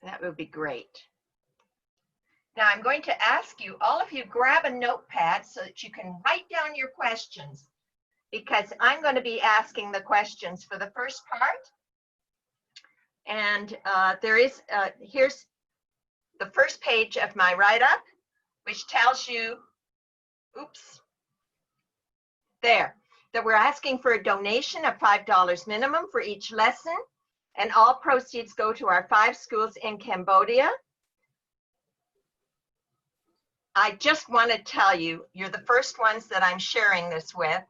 That would be great. Now I'm going to ask you, all of you, grab a notepad so that you can write down your questions, because I'm going to be asking the questions for the first part. And here's the first page of my write-up, which tells you, oops, there, that we're asking for a donation of $5 minimum for each lesson, and all proceeds go to our 5 schools in Cambodia. I just want to tell you, you're the first ones that I'm sharing this with.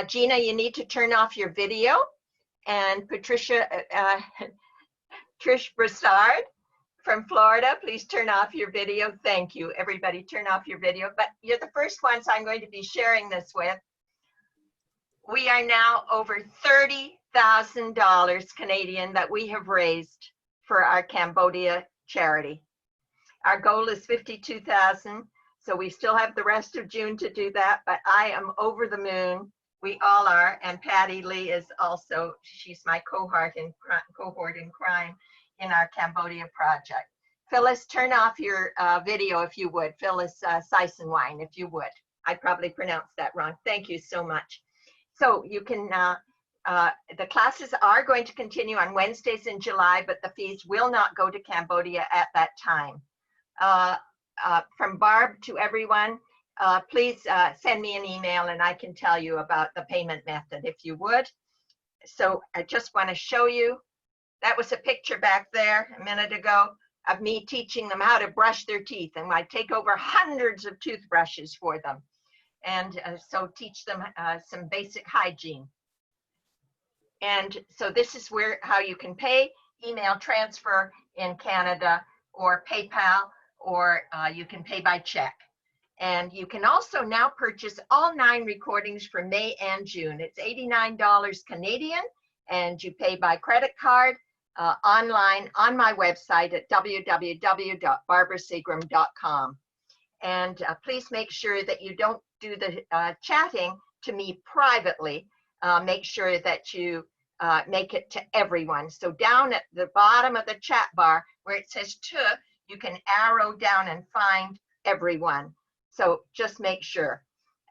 Gina, you need to turn off your video. And Patricia, Trish Broussard from Florida, please turn off your video. Thank you. Everybody turn off your video. But you're the first ones I'm going to be sharing this with. We are now over $30,000 Canadian that we have raised for our Cambodia charity. Our goal is 52,000. So we still have the rest of June to do that, but I am over the moon. We all are, and Patty Lee is also, she's my cohort in crime in our Cambodia project. Phyllis, turn off your video if you would. Phyllis Seisenwein, if you would. I probably pronounced that wrong. Thank you so much. So you can, the classes are going to continue on Wednesdays in July, but the fees will not go to Cambodia at that time. From Barb to everyone, please send me an email and I can tell you about the payment method if you would. So I just want to show you, that was a picture back there a minute ago of me teaching them how to brush their teeth, and I take over hundreds of toothbrushes for them, and so teach them some basic hygiene. And so this is how you can pay: email transfer in Canada, or PayPal, or you can pay by check. And you can also now purchase all 9 recordings for May and June. It's $89 Canadian, and you pay by credit card online on my website at www.barbaraseagram.com. And please make sure that you don't do the chatting to me privately. Make sure that you make it to everyone. So down at the bottom of the chat bar where it says to, you can arrow down and find everyone. So just make sure.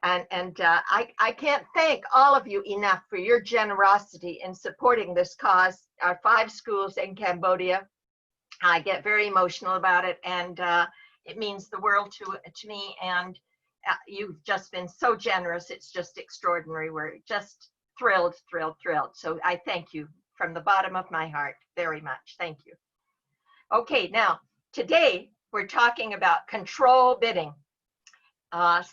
And I can't thank all of you enough for your generosity in supporting this cause, our 5 schools in Cambodia. I get very emotional about it, and it means the world to me, and you've just been so generous. It's just extraordinary. We're just thrilled. So I thank you from the bottom of my heart very much. Thank you. Okay, now, today we're talking about control bidding.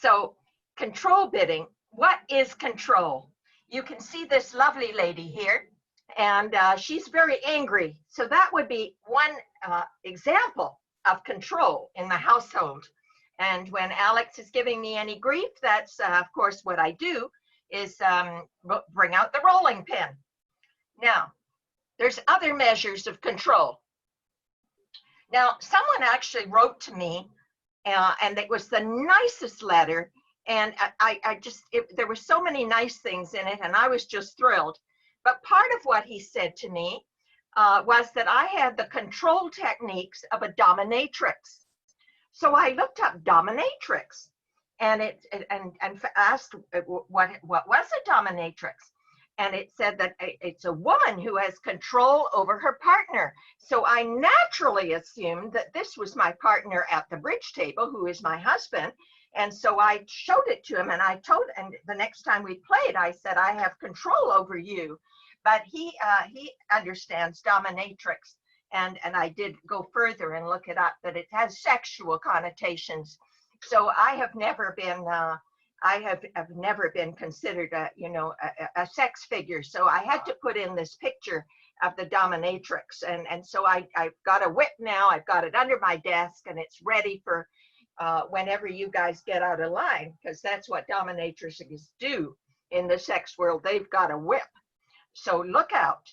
So control bidding, what is control? You can see this lovely lady here, and she's very angry. So that would be one example of control in the household. And when Alex is giving me any grief, that's of course what I do is bring out the rolling pin. Now, there's other measures of control. Now, someone actually wrote to me, and it was the nicest letter, and there were so many nice things in it, and I was just thrilled. But part of what he said to me was that I had the control techniques of a dominatrix. So I looked up dominatrix, and asked what was a dominatrix. And it said that it's a woman who has control over her partner. So I naturally assumed that this was my partner at the bridge table, who is my husband. And so I showed it to him, and and the next time we played, I said, I have control over you. But he understands dominatrix. And I did go further and look it up, that it has sexual connotations. So I have never been, have never been considered a sex figure. So I had to put in this picture of the dominatrix. And so I've got a whip now. I've got it under my desk, and it's ready for whenever you guys get out of line, because that's what dominatrixes do in the sex world. They've got a whip. So look out.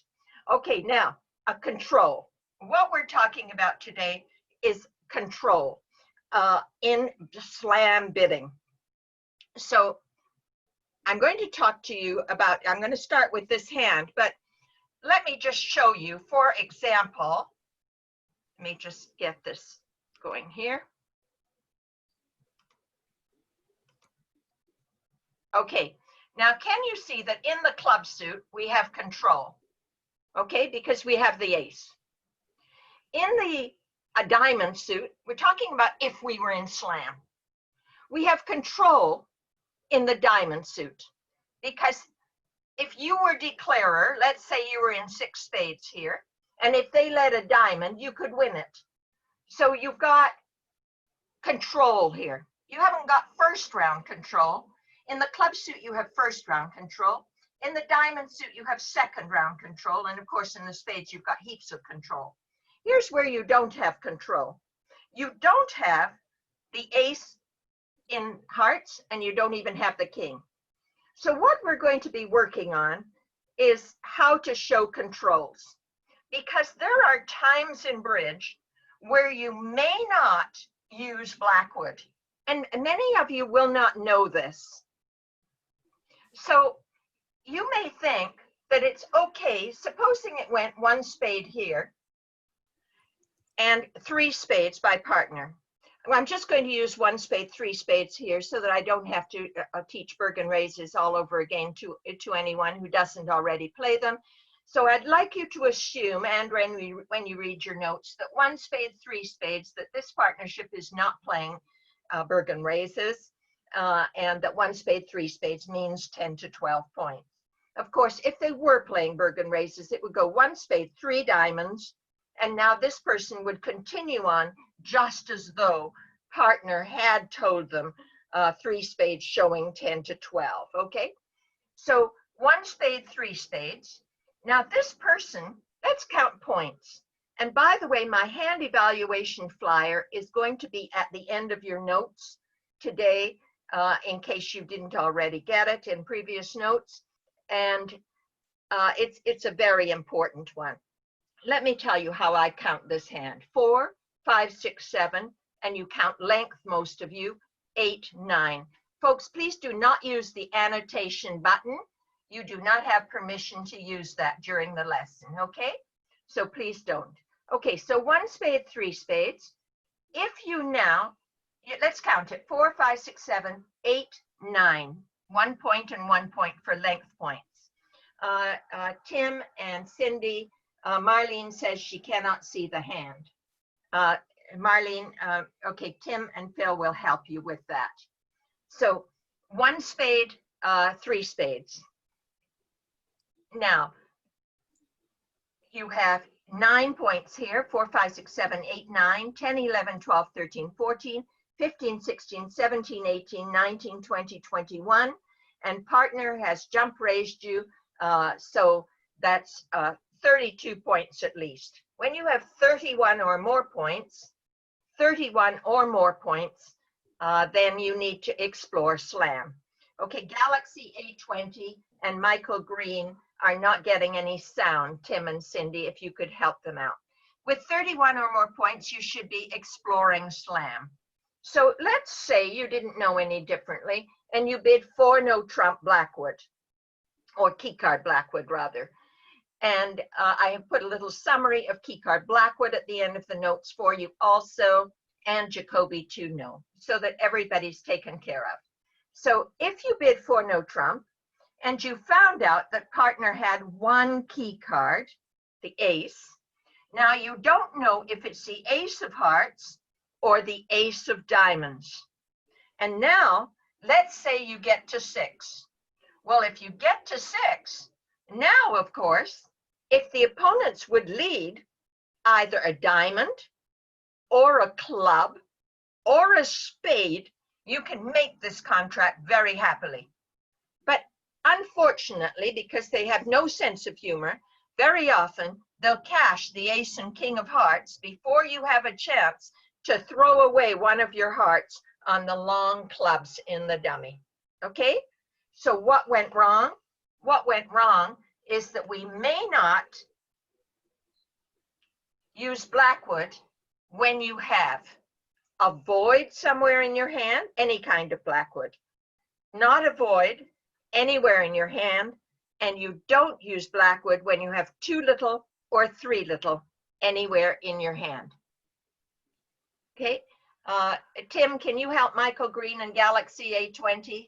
Okay, now a control. What we're talking about today is control in slam bidding. So I'm going to talk to you about, I'm going to start with this hand, but let me just show you, for example, Let me just get this going here. Okay, now can you see that in the club suit we have control? Okay, because we have the ace. In a diamond suit, we're talking about if we were in slam. We have control in the diamond suit because if you were declarer, let's say you were in 6 spades here, and if they led a diamond, you could win it. So you've got control here. You haven't got first round control. In the club suit, you have first round control. In the diamond suit, you have second round control. And of course, in the spades, you've got heaps of control. Here's where you don't have control. You don't have the ace in hearts, and you don't even have the king. So what we're going to be working on is how to show controls, because there are times in bridge where you may not use Blackwood, and many of you will not know this. So you may think that it's okay, supposing it went 1 spade here and 3 spades by partner. I'm just going to use 1 spade, 3 spades here so that I don't have to teach Bergen raises all over again to anyone who doesn't already play them. So I'd like you to assume, and when you read your notes, that 1 spade, 3 spades, that this partnership is not playing Bergen raises, and that 1 spade, 3 spades means 10 to 12 points. Of course, if they were playing Bergen raises, it would go 1 spade, 3 diamonds, and now this person would continue on just as though partner had told them 3 spades showing 10 to 12, okay? So 1 spade, 3 spades. Now this person, let's count points. And by the way, my hand evaluation flyer is going to be at the end of your notes today, in case you didn't already get it in previous notes. And it's a very important one. Let me tell you how I count this hand. 4, 5, 6, 7, and you count length, most of you, 8, 9. Folks, please do not use the annotation button. You do not have permission to use that during the lesson, okay? So please don't. Okay, so 1 spade, 3 spades. If you now, let's count it, 4, 5, 6, 7, 8, 9. 1 point and 1 point for length points. Tim and Cindy, Marlene says she cannot see the hand. Marlene, okay, Tim and Phil will help you with that. So 1 spade, 3 spades. Now, you have 9 points here, 4, 5, 6, 7, 8, 9, 10, 11, 12, 13, 14, 15, 16, 17, 18, 19, 20, 21, and partner has jump raised you, so that's 32 points at least. When you have 31 or more points, then you need to explore slam. Okay, Galaxy A20 and Michael Green are not getting any sound, Tim and Cindy, if you could help them out. With 31 or more points, you should be exploring slam. So let's say you didn't know any differently and you bid for no trump Blackwood, or keycard Blackwood rather. And I have put a little summary of keycard Blackwood at the end of the notes for you also, and Jacoby to know, so that everybody's taken care of. So if you bid for no trump, and you found out that partner had 1 key card, the ace, now you don't know if it's the ace of hearts or the ace of diamonds. And now, let's say you get to 6. Well, if you get to 6, now, of course, if the opponents would lead either a diamond or a club or a spade, you can make this contract very happily. But unfortunately, because they have no sense of humor, very often they'll cash the ace and king of hearts before you have a chance to throw away one of your hearts on the long clubs in the dummy. Okay? So what went wrong? What went wrong is that we may not use Blackwood when you have a void somewhere in your hand, any kind of Blackwood, not a void anywhere in your hand, and you don't use Blackwood when you have 2 little or 3 little anywhere in your hand. Okay. Tim, can you help Michael Green and Galaxy A20?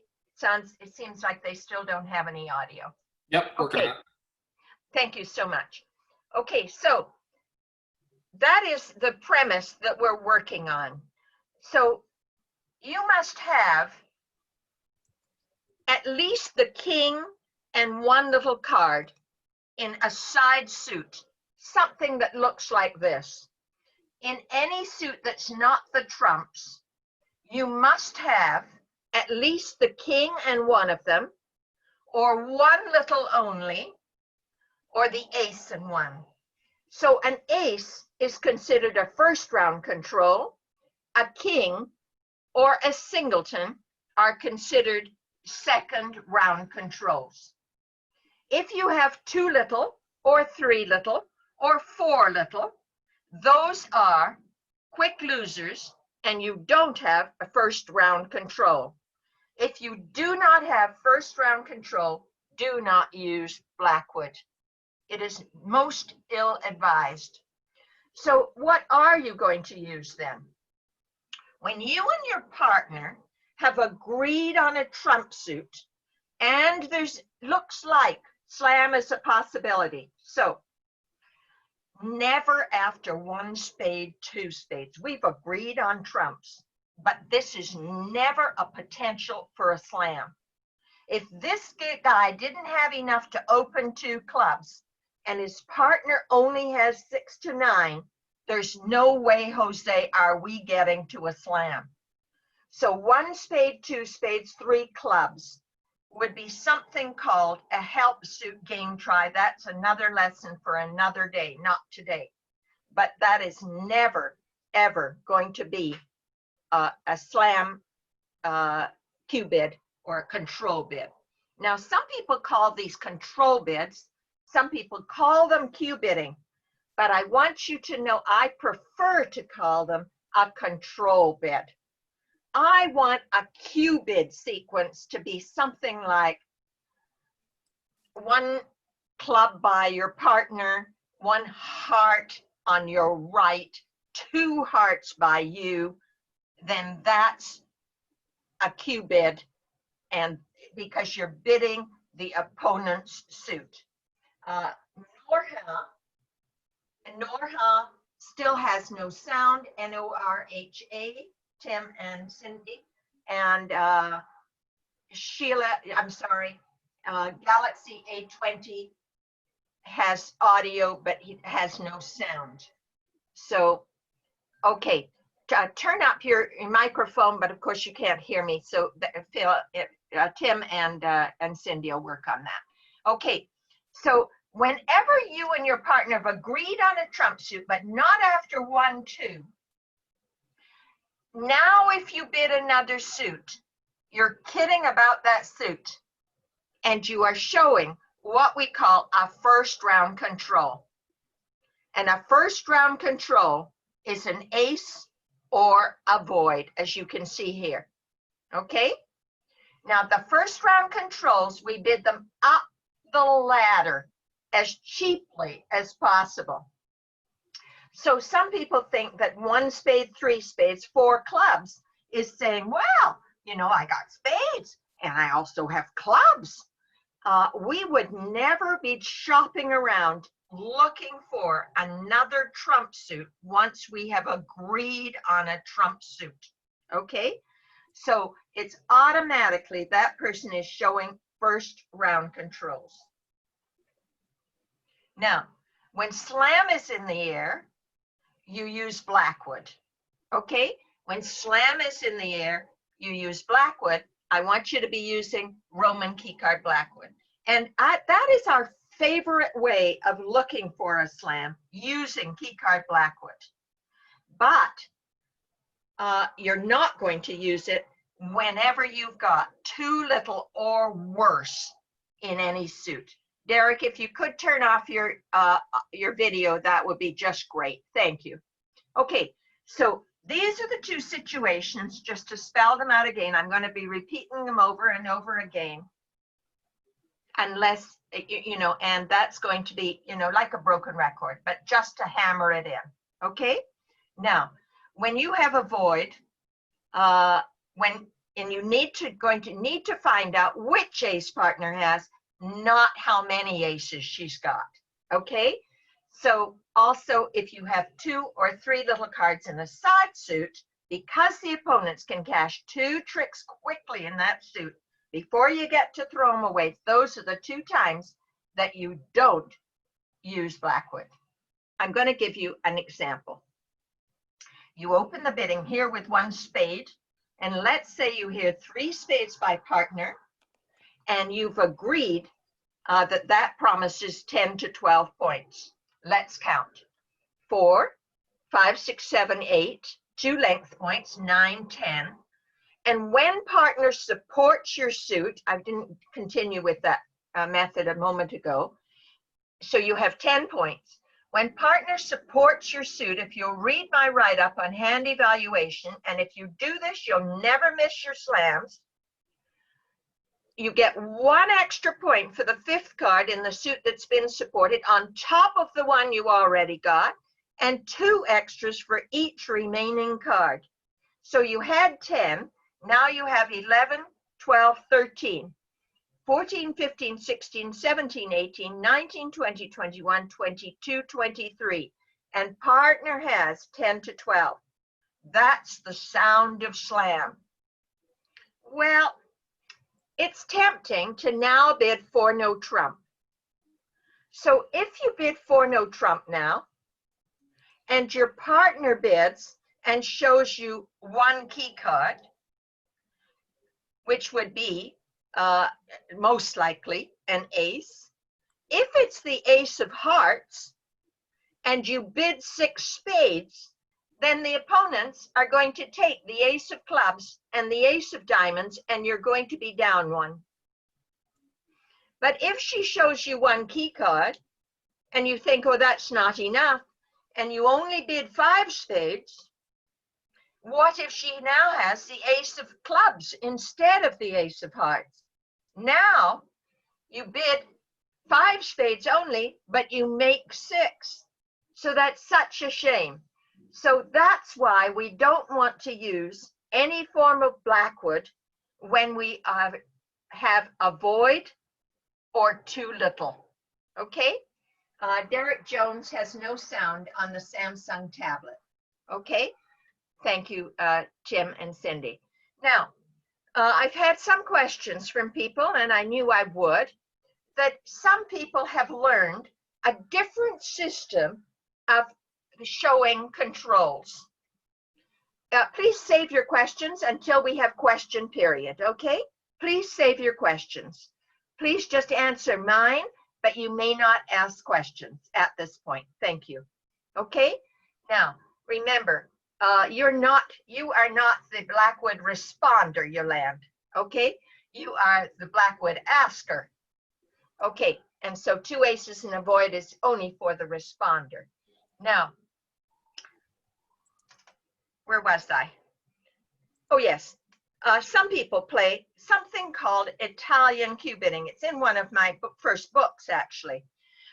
It seems like they still don't have any audio. Yep, working on it. Thank you so much. Okay, so that is the premise that we're working on. So you must have at least the king and one little card in a side suit, something that looks like this. In any suit that's not the trumps, you must have at least the king and one of them, or one little only, or the ace and one. So an ace is considered a first round control. A king or a singleton are considered second round controls. If you have two little or three little or four little, those are quick losers and you don't have a first round control. If you do not have first round control, do not use Blackwood. It is most ill-advised. So what are you going to use then? When you and your partner have agreed on a trump suit and looks like slam is a possibility. So never after one spade, two spades. We've agreed on trumps, but this is never a potential for a slam. If this guy didn't have enough to open two clubs and his partner only has 6 to 9, there's no way, Jose, are we getting to a slam. So one spade, two spades, three clubs would be something called a help suit game try. That's another lesson for another day, not today. But that is never, ever going to be a slam Q bid or a control bid. Now, some people call these control bids. Some people call them Q bidding. But I want you to know I prefer to call them a control bid. I want a Q bid sequence to be something like one club by your partner, one heart on your right, two hearts by you, then that's a Q bid, and because you're bidding the opponent's suit. Norha still has no sound, Norha, Tim and Cindy, and Sheila, I'm sorry, Galaxy A20 has audio, but it has no sound. So, okay, turn up your microphone, but of course you can't hear me. So Tim and Cindy will work on that. Okay, so whenever you and your partner have agreed on a trump suit, but not after 1, 2, now if you bid another suit, you're kidding about that suit, and you are showing what we call a first round control. And a first round control is an ace or a void, as you can see here. Okay? Now the first round controls, we bid them up the ladder as cheaply as possible. So some people think that 1 spade, 3 spades, 4 clubs is saying, well, you know, I got spades and I also have clubs. We would never be shopping around looking for another trump suit once we have agreed on a trump suit. Okay? So it's automatically that person is showing first round controls. Now, when slam is in the air, you use Blackwood. Okay? When slam is in the air, you use Blackwood. I want you to be using Roman keycard Blackwood. And that is our favorite way of looking for a slam, using keycard Blackwood. But you're not going to use it whenever you've got too little or worse in any suit. Derek, if you could turn off your video, that would be just great. Thank you. Okay, so these are the two situations. Just to spell them out again, I'm going to be repeating them over and over again. Unless, you know, and that's going to be, you know, like a broken record, but just to hammer it in. Okay? Now, When you have a void, going to need to find out which ace partner has, not how many aces she's got. Okay? So also, if you have 2 or 3 little cards in a side suit, because the opponents can cash 2 tricks quickly in that suit before you get to throw them away, those are the 2 times that you don't use Blackwood. I'm going to give you an example. You open the bidding here with 1 spade, and let's say you hear 3 spades by partner, and you've agreed that promises 10 to 12 points. Let's count. 4, 5, 6, 7, 8, 2 length points, 9, 10. And when partner supports your suit, I didn't continue with that method a moment ago, so you have 10 points. When partner supports your suit, if you'll read my write-up on hand evaluation, and if you do this, you'll never miss your slams, you get 1 extra point for the 5th card in the suit that's been supported on top of the one you already got, and 2 extras for each remaining card. So you had 10, now you have 11, 12, 13. 14, 15, 16, 17, 18, 19, 20, 21, 22, 23. And partner has 10 to 12. That's the sound of slam. Well, it's tempting to now bid for no trump. So if you bid for no trump now, and your partner bids and shows you 1 key card, which would be most likely an ace. If it's the ace of hearts and you bid 6 spades, then the opponents are going to take the ace of clubs and the ace of diamonds, and you're going to be down 1. But if she shows you 1 key card and you think, oh, that's not enough, and you only bid 5 spades, what if she now has the ace of clubs instead of the ace of hearts? Now you bid 5 spades only, but you make 6. So that's such a shame. So that's why we don't want to use any form of Blackwood when we have a void or too little. Okay? Derek Jones has no sound on the Samsung tablet. Okay? Thank you, Tim and Cindy. Now, I've had some questions from people, and I knew I would, that some people have learned a different system of showing controls. Please save your questions until we have question period, okay? Please save your questions. Please just answer mine, but you may not ask questions at this point. Thank you. Okay? Now, remember, you are not the Blackwood responder, Yolande, okay? You are the Blackwood asker. Okay, and so 2 aces and a void is only for the responder. Now, where was I? Oh, yes. Some people play something called Italian cue bidding. It's in one of my first books, actually,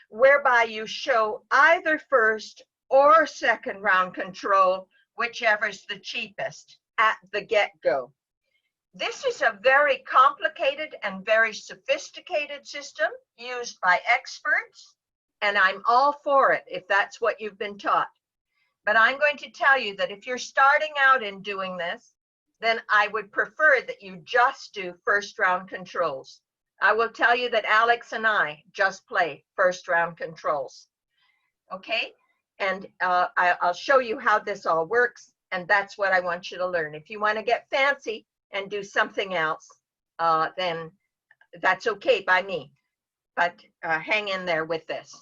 whereby you show either first or second round control, whichever's the cheapest at the get-go. This is a very complicated and very sophisticated system used by experts, and I'm all for it if that's what you've been taught. But I'm going to tell you that if you're starting out in doing this, then I would prefer that you just do first round controls. I will tell you that Alex and I just play first round controls. Okay? And I'll show you how this all works, and that's what I want you to learn. If you want to get fancy and do something else, then that's okay by me. But hang in there with this.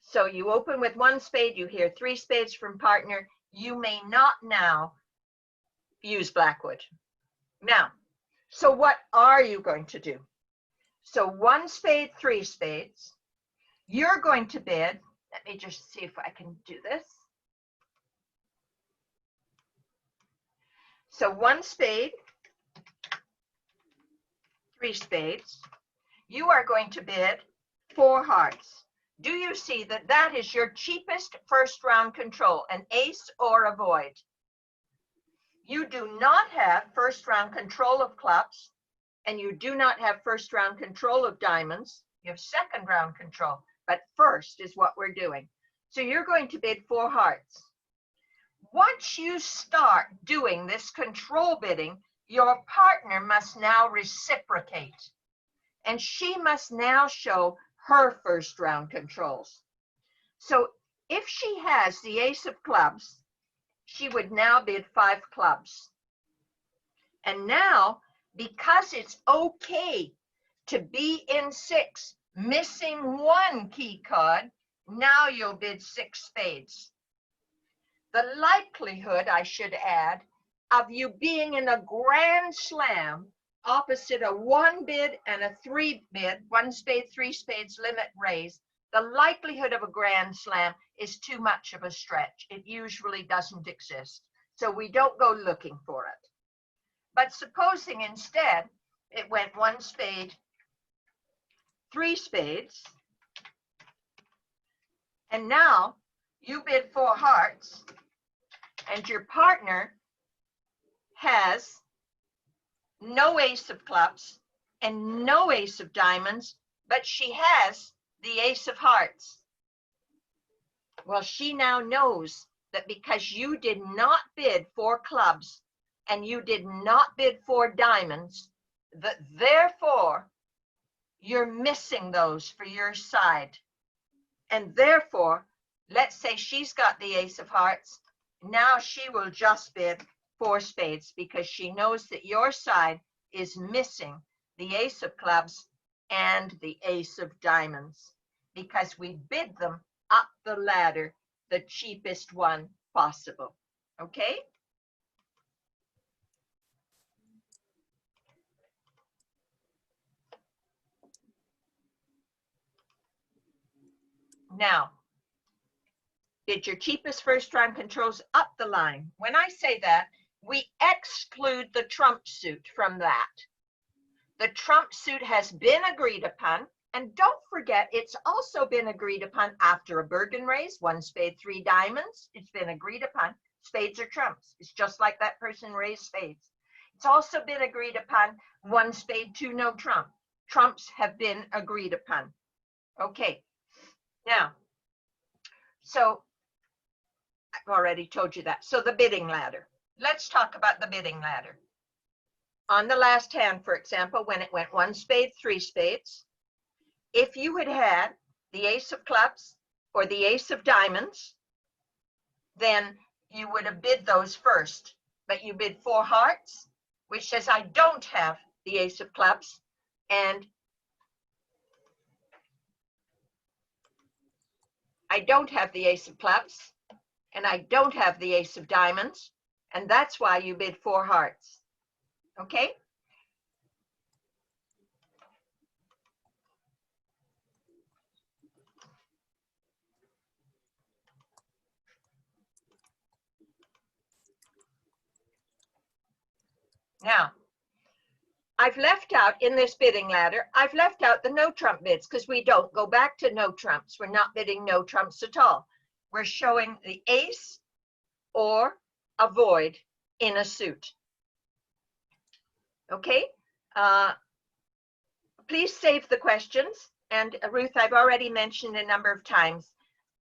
So you open with 1 spade, you hear 3 spades from partner. You may not now use Blackwood. Now, so what are you going to do? So 1 spade, 3 spades. You're going to bid. Let me just see if I can do this. So 1 spade, 3 spades. You are going to bid 4 hearts. Do you see that that is your cheapest first round control, an ace or a void? You do not have first round control of clubs, and you do not have first round control of diamonds. You have second round control, but first is what we're doing. So you're going to bid 4 hearts. Once you start doing this control bidding, your partner must now reciprocate, and she must now show her first round controls. So if she has the ace of clubs, she would now bid 5 clubs. And now, because it's okay to be in 6, missing 1 key card, now you'll bid 6 spades. The likelihood, I should add, of you being in a grand slam opposite a 1 bid and a 3 bid, 1 spade, 3 spades limit raise, the likelihood of a grand slam is too much of a stretch. It usually doesn't exist. So we don't go looking for it. But supposing instead it went 1 spade, 3 spades, and now you bid 4 hearts, and your partner has no ace of clubs and no ace of diamonds, but she has the ace of hearts. Well, she now knows that because you did not bid 4 clubs and you did not bid 4 diamonds, that therefore you're missing those for your side. And therefore, let's say she's got the ace of hearts. Now she will just bid 4 spades because she knows that your side is missing the ace of clubs and the ace of diamonds because we bid them up the ladder, the cheapest one possible. Okay? Now, bid your cheapest first round controls up the line. When I say that, we exclude the trump suit from that. The trump suit has been agreed upon, and don't forget, it's also been agreed upon after a Bergen raise, 1 spade, 3 diamonds. It's been agreed upon. Spades are trumps. It's just like that person raised spades. It's also been agreed upon 1 spade, 2 no trump. Trumps have been agreed upon. Okay. Now, so I've already told you that. So the bidding ladder. Let's talk about the bidding ladder. On the last hand, for example, when it went 1 spade, 3 spades, if you had had the ace of clubs or the ace of diamonds, then you would have bid those first. But you bid 4 hearts, which says I don't have the ace of clubs, and I don't have the ace of clubs, and I don't have the ace of diamonds, and that's why you bid 4 hearts. Okay? Now, I've left out in this bidding ladder, I've left out the no trump bids because we don't go back to no trumps. We're not bidding no trumps at all. We're showing the ace or a void in a suit. Okay? Please save the questions. And Ruth, I've already mentioned a number of times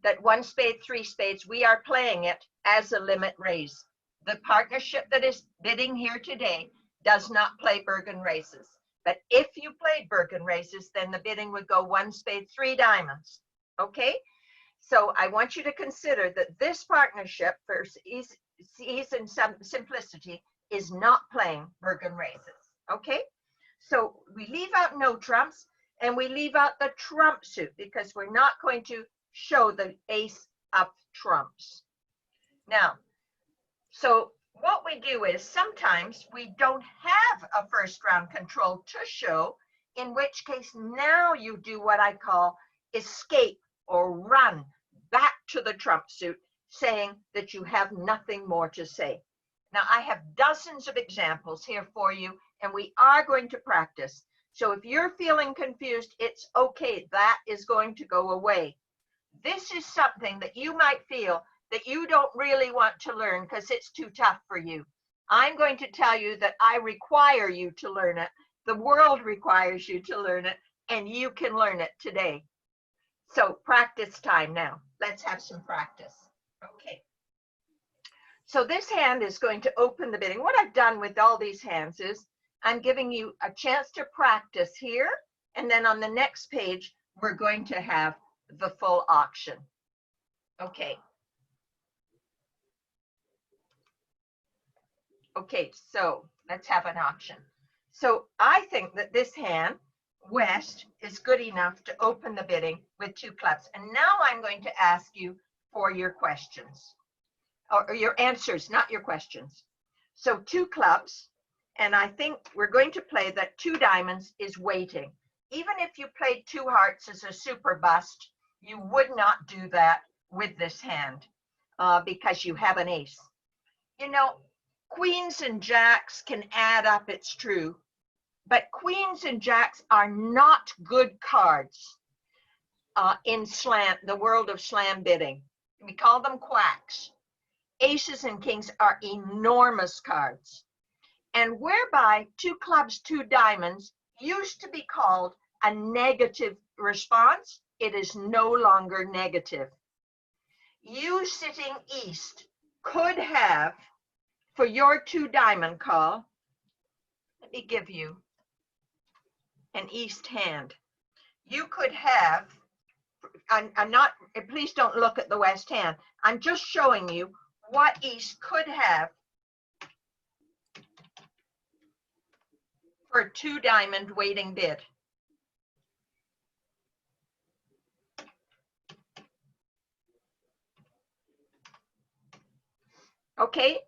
that 1 spade, 3 spades, we are playing it as a limit raise. The partnership that is bidding here today does not play Bergen raises. But if you played Bergen raises, then the bidding would go 1 spade, 3 diamonds. Okay? So I want you to consider that this partnership, for ease and simplicity, is not playing Bergen raises. Okay? So we leave out no trumps and we leave out the trump suit because we're not going to show the ace of trumps. Now, so what we do is sometimes we don't have a first round control to show, in which case now you do what I call escape or run back to the trump suit, saying that you have nothing more to say. Now, I have dozens of examples here for you, and we are going to practice. So if you're feeling confused, it's okay. That is going to go away. This is something that you might feel that you don't really want to learn because it's too tough for you. I'm going to tell you that I require you to learn it. The world requires you to learn it, and you can learn it today. So practice time now. Let's have some practice. Okay. So this hand is going to open the bidding. What I've done with all these hands is I'm giving you a chance to practice here, and then on the next page, we're going to have the full auction. Okay. Okay, so let's have an auction. So I think that this hand, West, is good enough to open the bidding with 2 clubs. And now I'm going to ask you for your questions, or your answers, not your questions. So 2 clubs, and I think we're going to play that 2 diamonds is waiting. Even if you played 2 hearts as a super bust, you would not do that with this hand because you have an ace. You know, queens and jacks can add up, it's true, but queens and jacks are not good cards in the world of slam bidding. We call them quacks. Aces and kings are enormous cards. And whereby 2 clubs, 2 diamonds used to be called a negative response, it is no longer negative. You sitting east could have, for your 2 diamond call, let me give you an east hand. You could have, I'm not, please don't look at the west hand. I'm just showing you what east could have for a 2 diamond waiting bid. Okay,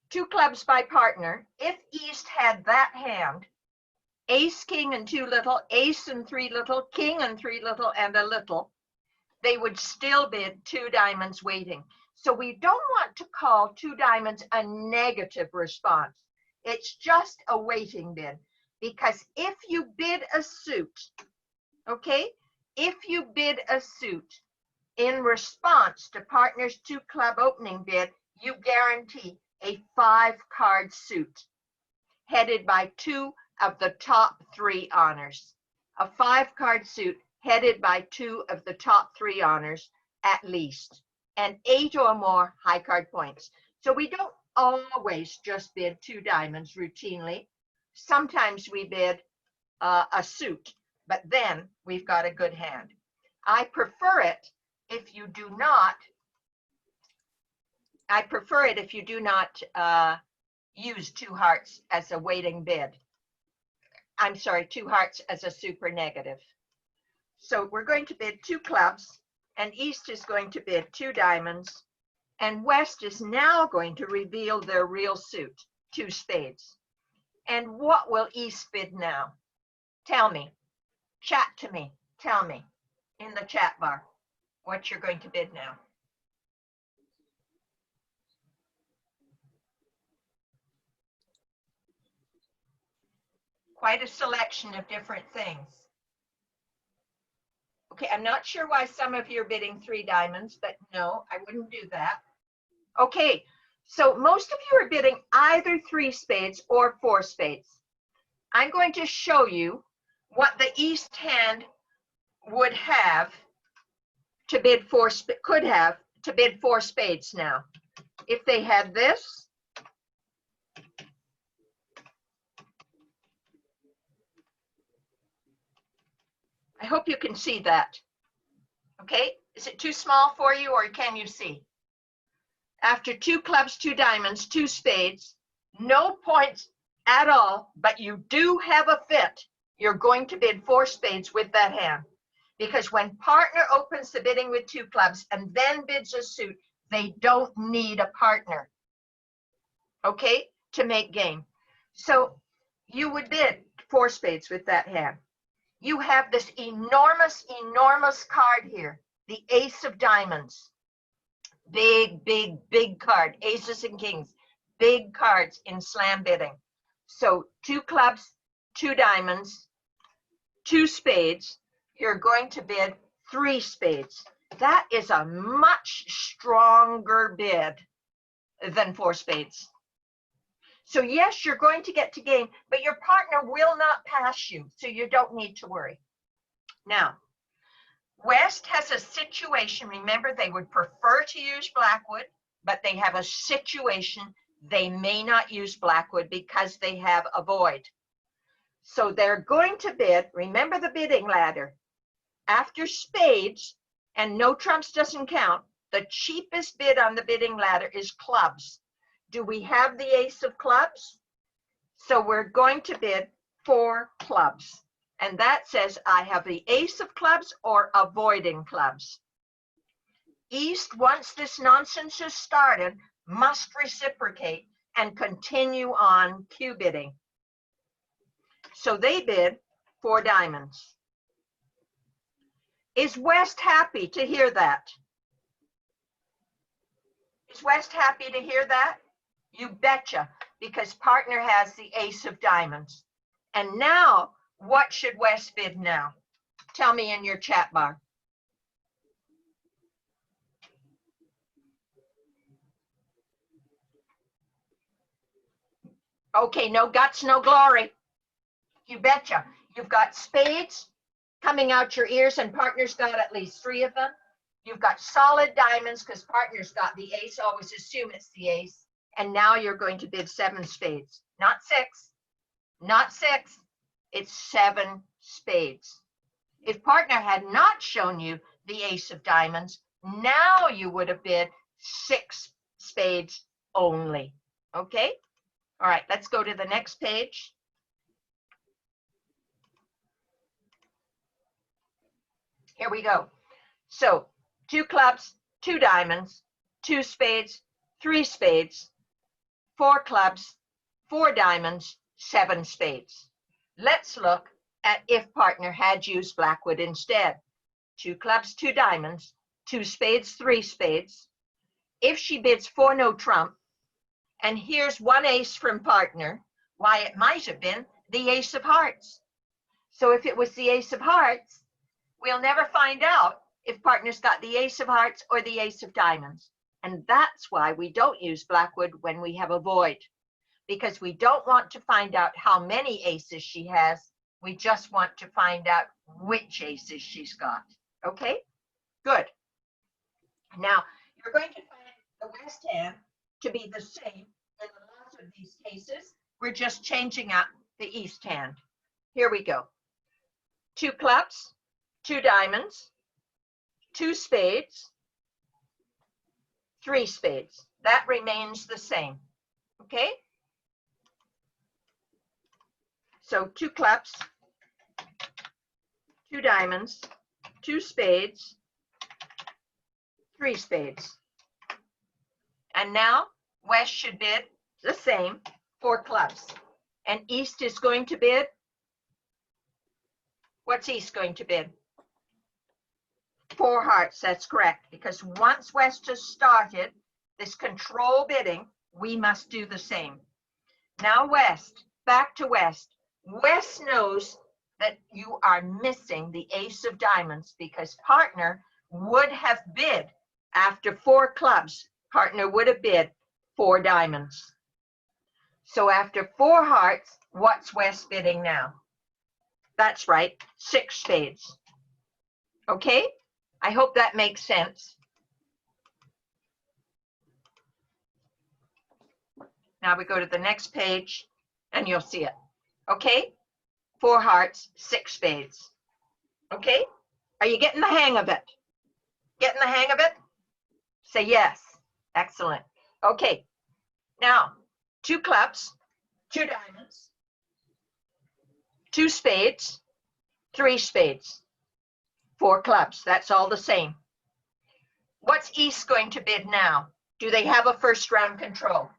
2 clubs by partner. If east had that hand, ace, king, and 2 little, ace and 3 little, king and 3 little, and a little, they would still bid 2 diamonds waiting. So we don't want to call 2 diamonds a negative response. It's just a waiting bid. Because if you bid a suit, okay, if you bid a suit in response to partner's 2 club opening bid, you guarantee a 5-card suit headed by 2 of the top 3 honors. A 5-card suit headed by 2 of the top 3 honors at least, and 8 or more high card points. So we don't always just bid 2 diamonds routinely. Sometimes we bid a suit, but then we've got a good hand. I prefer it if you do not use 2 hearts as a waiting bid. I'm sorry, 2 hearts as a super negative. So we're going to bid 2 clubs, and east is going to bid 2 diamonds, and west is now going to reveal their real suit, 2 spades. And what will east bid now? Tell me, chat to me, tell me in the chat bar what you're going to bid now. Quite a selection of different things. Okay, I'm not sure why some of you are bidding 3 diamonds, but no, I wouldn't do that. Okay, so most of you are bidding either 3 spades or 4 spades. I'm going to show you what the east hand would have to bid 4, could have to bid 4 spades now. If they had this, I hope you can see that. Okay, is it too small for you, or can you see? After 2 clubs, 2 diamonds, 2 spades, no points at all, but you do have a fit, you're going to bid 4 spades with that hand. Because when partner opens the bidding with 2 clubs and then bids a suit, they don't need a partner, okay, to make game. So you would bid 4 spades with that hand. You have this enormous, enormous card here, the ace of diamonds. Big, big, big card, aces and kings, big cards in slam bidding. So 2 clubs, 2 diamonds, 2 spades, you're going to bid 3 spades. That is a much stronger bid than 4 spades. So yes, you're going to get to game, but your partner will not pass you, so you don't need to worry. Now, West has a situation. Remember, they would prefer to use Blackwood, but they have a situation they may not use Blackwood because they have a void. So they're going to bid, remember the bidding ladder, after spades, and no trumps doesn't count, the cheapest bid on the bidding ladder is clubs. Do we have the ace of clubs? So we're going to bid 4 clubs. And that says I have the ace of clubs or avoiding clubs. East, once this nonsense has started, must reciprocate and continue on Q bidding. So they bid 4 diamonds. Is West happy to hear that? Is West happy to hear that? You betcha, because partner has the ace of diamonds. And now, what should West bid now? Tell me in your chat bar. Okay, no guts, no glory. You betcha. You've got spades coming out your ears, and partner's got at least 3 of them. You've got solid diamonds because partner's got the ace. Always assume it's the ace. And now you're going to bid 7 spades. Not 6. Not 6. It's 7 spades. If partner had not shown you the ace of diamonds, now you would have bid 6 spades only. Okay? All right, let's go to the next page. Here we go. So 2 clubs, 2 diamonds, 2 spades, 3 spades, 4 clubs, 4 diamonds, 7 spades. Let's look at if partner had used Blackwood instead. 2 clubs, 2 diamonds, 2 spades, 3 spades. If she bids 4 no trump, and here's 1 ace from partner, why, it might have been the ace of hearts. So if it was the ace of hearts, we'll never find out if partner's got the ace of hearts or the ace of diamonds. And that's why we don't use Blackwood when we have a void, because we don't want to find out how many aces she has. We just want to find out which aces she's got. Okay, good. Now, you're going to find the West hand to be the same in a lot of these cases. We're just changing up the East hand. Here we go. 2 clubs, 2 diamonds, 2 spades, 3 spades. That remains the same. Okay? So 2 clubs, 2 diamonds, 2 spades, 3 spades. And now West should bid the same, 4 clubs. And East is going to bid, what's East going to bid? 4 hearts, that's correct. Because once West has started this control bidding, we must do the same. Now West, back to West. West knows that you are missing the ace of diamonds because partner would have bid after 4 clubs. Partner would have bid 4 diamonds. So after 4 hearts, what's West bidding now? That's right, 6 spades. Okay? I hope that makes sense. Now we go to the next page and you'll see it. Okay? 4 hearts, 6 spades. Okay? Are you getting the hang of it? Getting the hang of it? Say yes. Excellent. Okay. Now, 2 clubs, 2 diamonds, 2 spades, 3 spades, 4 clubs. That's all the same. What's East going to bid now? Do they have a first round control?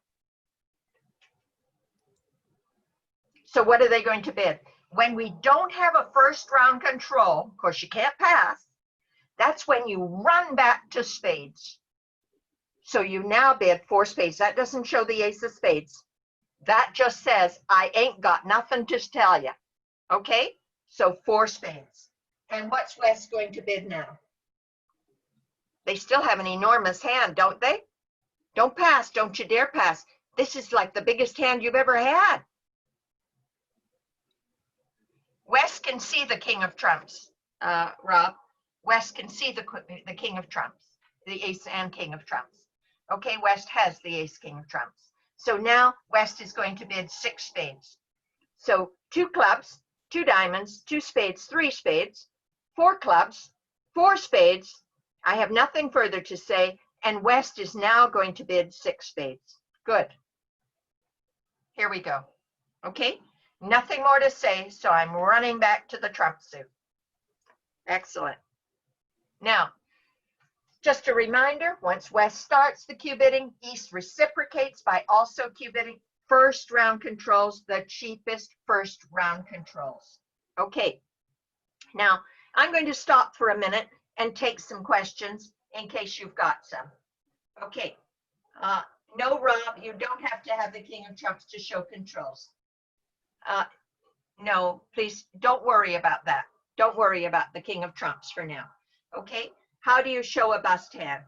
So what are they going to bid? When we don't have a first round control, of course you can't pass, that's when you run back to spades. So you now bid 4 spades. That doesn't show the ace of spades. That just says, I ain't got nothing to tell you. Okay? So 4 spades. And what's West going to bid now? They still have an enormous hand, don't they? Don't pass. Don't you dare pass. This is like the biggest hand you've ever had. West can see the king of trumps, Rob. West can see the king of trumps, the ace and king of trumps. Okay, West has the ace, king of trumps. So now West is going to bid 6 spades. So 2 clubs, 2 diamonds, 2 spades, 3 spades, 4 clubs, 4 spades. I have nothing further to say, and West is now going to bid 6 spades. Good. Here we go. Okay, nothing more to say, so I'm running back to the trump suit. Excellent. Now, just a reminder, once West starts the cue bidding, East reciprocates by also cue bidding. First round controls, the cheapest first round controls. Okay, now I'm going to stop for a minute and take some questions in case you've got some. Okay, no, Rob, you don't have to have the king of trumps to show controls. No, please don't worry about that. Don't worry about the king of trumps for now. Okay, how do you show a bust hand?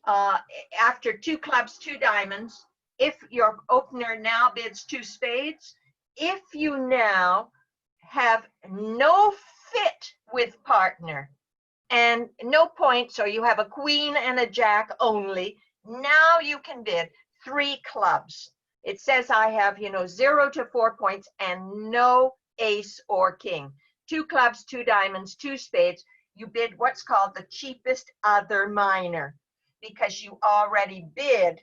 After 2 clubs, 2 diamonds, if your opener now bids 2 spades, if you now have no fit with partner and no points, or you have a queen and a jack only, now you can bid 3 clubs. It says I have, 0 to 4 points and no ace or king. 2 clubs, 2 diamonds, 2 spades. You bid what's called the cheapest other minor, because you already bid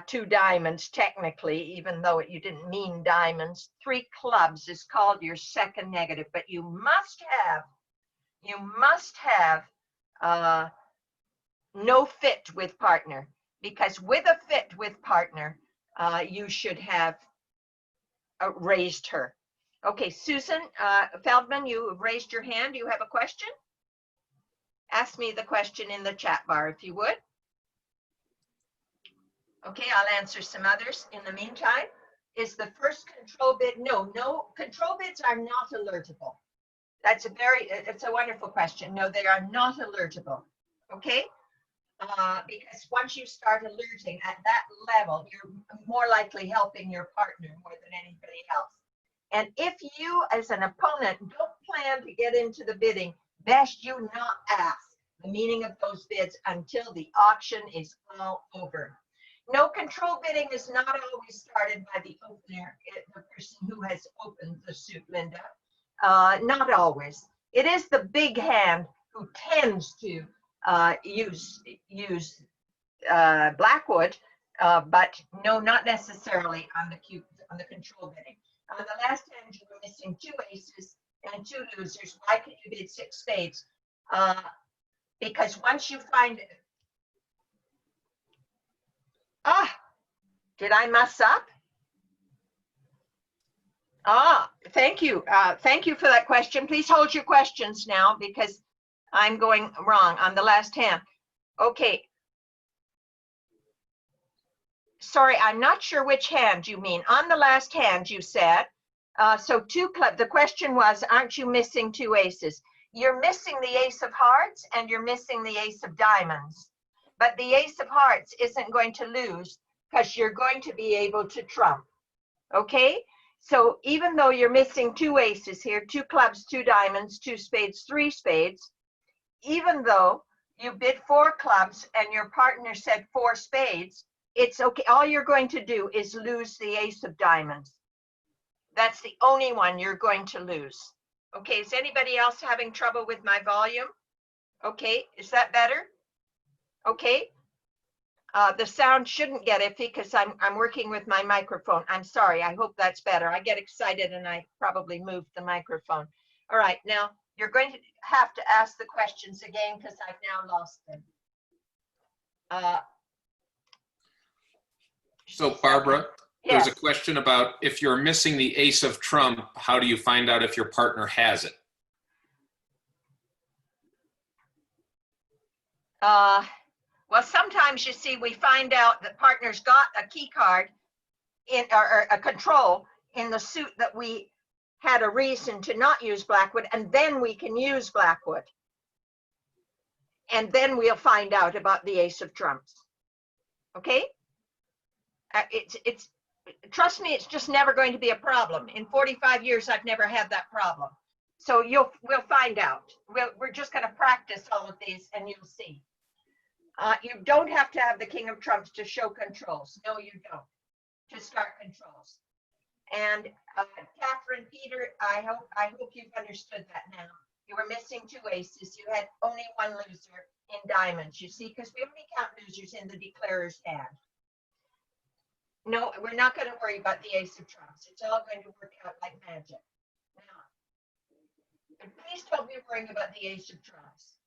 2 diamonds technically, even though you didn't mean diamonds. 3 clubs is called your second negative, but you must have no fit with partner, because with a fit with partner, you should have raised her. Okay, Susan Feldman, you have raised your hand. You have a question? Ask me the question in the chat bar if you would. Okay, I'll answer some others in the meantime. Is the first control bid? No, control bids are not alertable. It's a wonderful question. No, they are not alertable. Okay, because once you start alerting at that level, you're more likely helping your partner more than anybody else. And if you, as an opponent, don't plan to get into the bidding, best you not ask the meaning of those bids until the auction is all over. No, control bidding is not always started by the opener, the person who has opened the suit, Linda. Not always. It is the big hand who tends to use Blackwood, but no, not necessarily on the control bidding. On the last hand, you were missing 2 aces and 2 losers. Why could you bid 6 spades? Because once you find, did I mess up? Thank you. Thank you for that question. Please hold your questions now, because I'm going wrong on the last hand. Okay. Sorry, I'm not sure which hand you mean. On the last hand, you said, so 2 clubs. The question was, aren't you missing 2 aces? You're missing the ace of hearts and you're missing the ace of diamonds. But the ace of hearts isn't going to lose because you're going to be able to trump. Okay? So even though you're missing 2 aces here, 2 clubs, 2 diamonds, 2 spades, 3 spades, even though you bid 4 clubs and your partner said 4 spades, it's okay. All you're going to do is lose the ace of diamonds. That's the only one you're going to lose. Okay, is anybody else having trouble with my volume? Okay, is that better? Okay. The sound shouldn't get iffy because I'm working with my microphone. I'm sorry, I hope that's better. I get excited and I probably moved the microphone. All right, now you're going to have to ask the questions again because I've now lost them. So Barbara, yes. There's a question about if you're missing the ace of trump, how do you find out if your partner has it? Well, sometimes you see we find out that partner's got a key card in or a control in the suit that we had a reason to not use Blackwood, and then we can use Blackwood. And then we'll find out about the ace of trumps. Okay? It's trust me, it's just never going to be a problem. In 45 years, I've never had that problem. So we'll find out. We're just going to practice all of these, and you'll see. You don't have to have the King of Trumps to show controls. No, you don't. To start controls. And Catherine, Peter, I hope you've understood that now. You were missing 2 aces. You had only 1 loser in diamonds. You see, because we only count losers in the declarer's hand. No, we're not going to worry about the ace of trumps. It's all going to work out like magic. Now, please don't be worrying about the ace of trumps.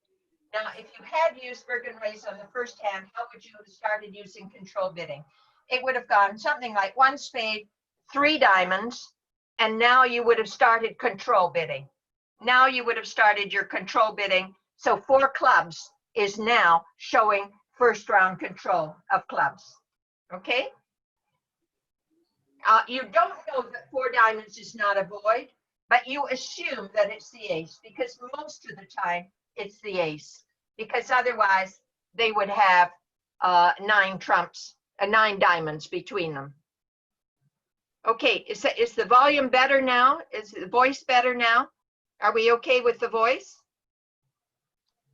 Now, if you had used Bergen raise on the first hand, how would you have started using control bidding? It would have gone something like 1 spade, 3 diamonds, and now you would have started control bidding. Now you would have started your control bidding. So 4 clubs is now showing first round control of clubs. Okay? You don't know that 4 diamonds is not a void, but you assume that it's the ace because most of the time it's the ace, because otherwise they would have 9 trumps, 9 diamonds between them. Okay, is the volume better now? Is the voice better now? Are we okay with the voice?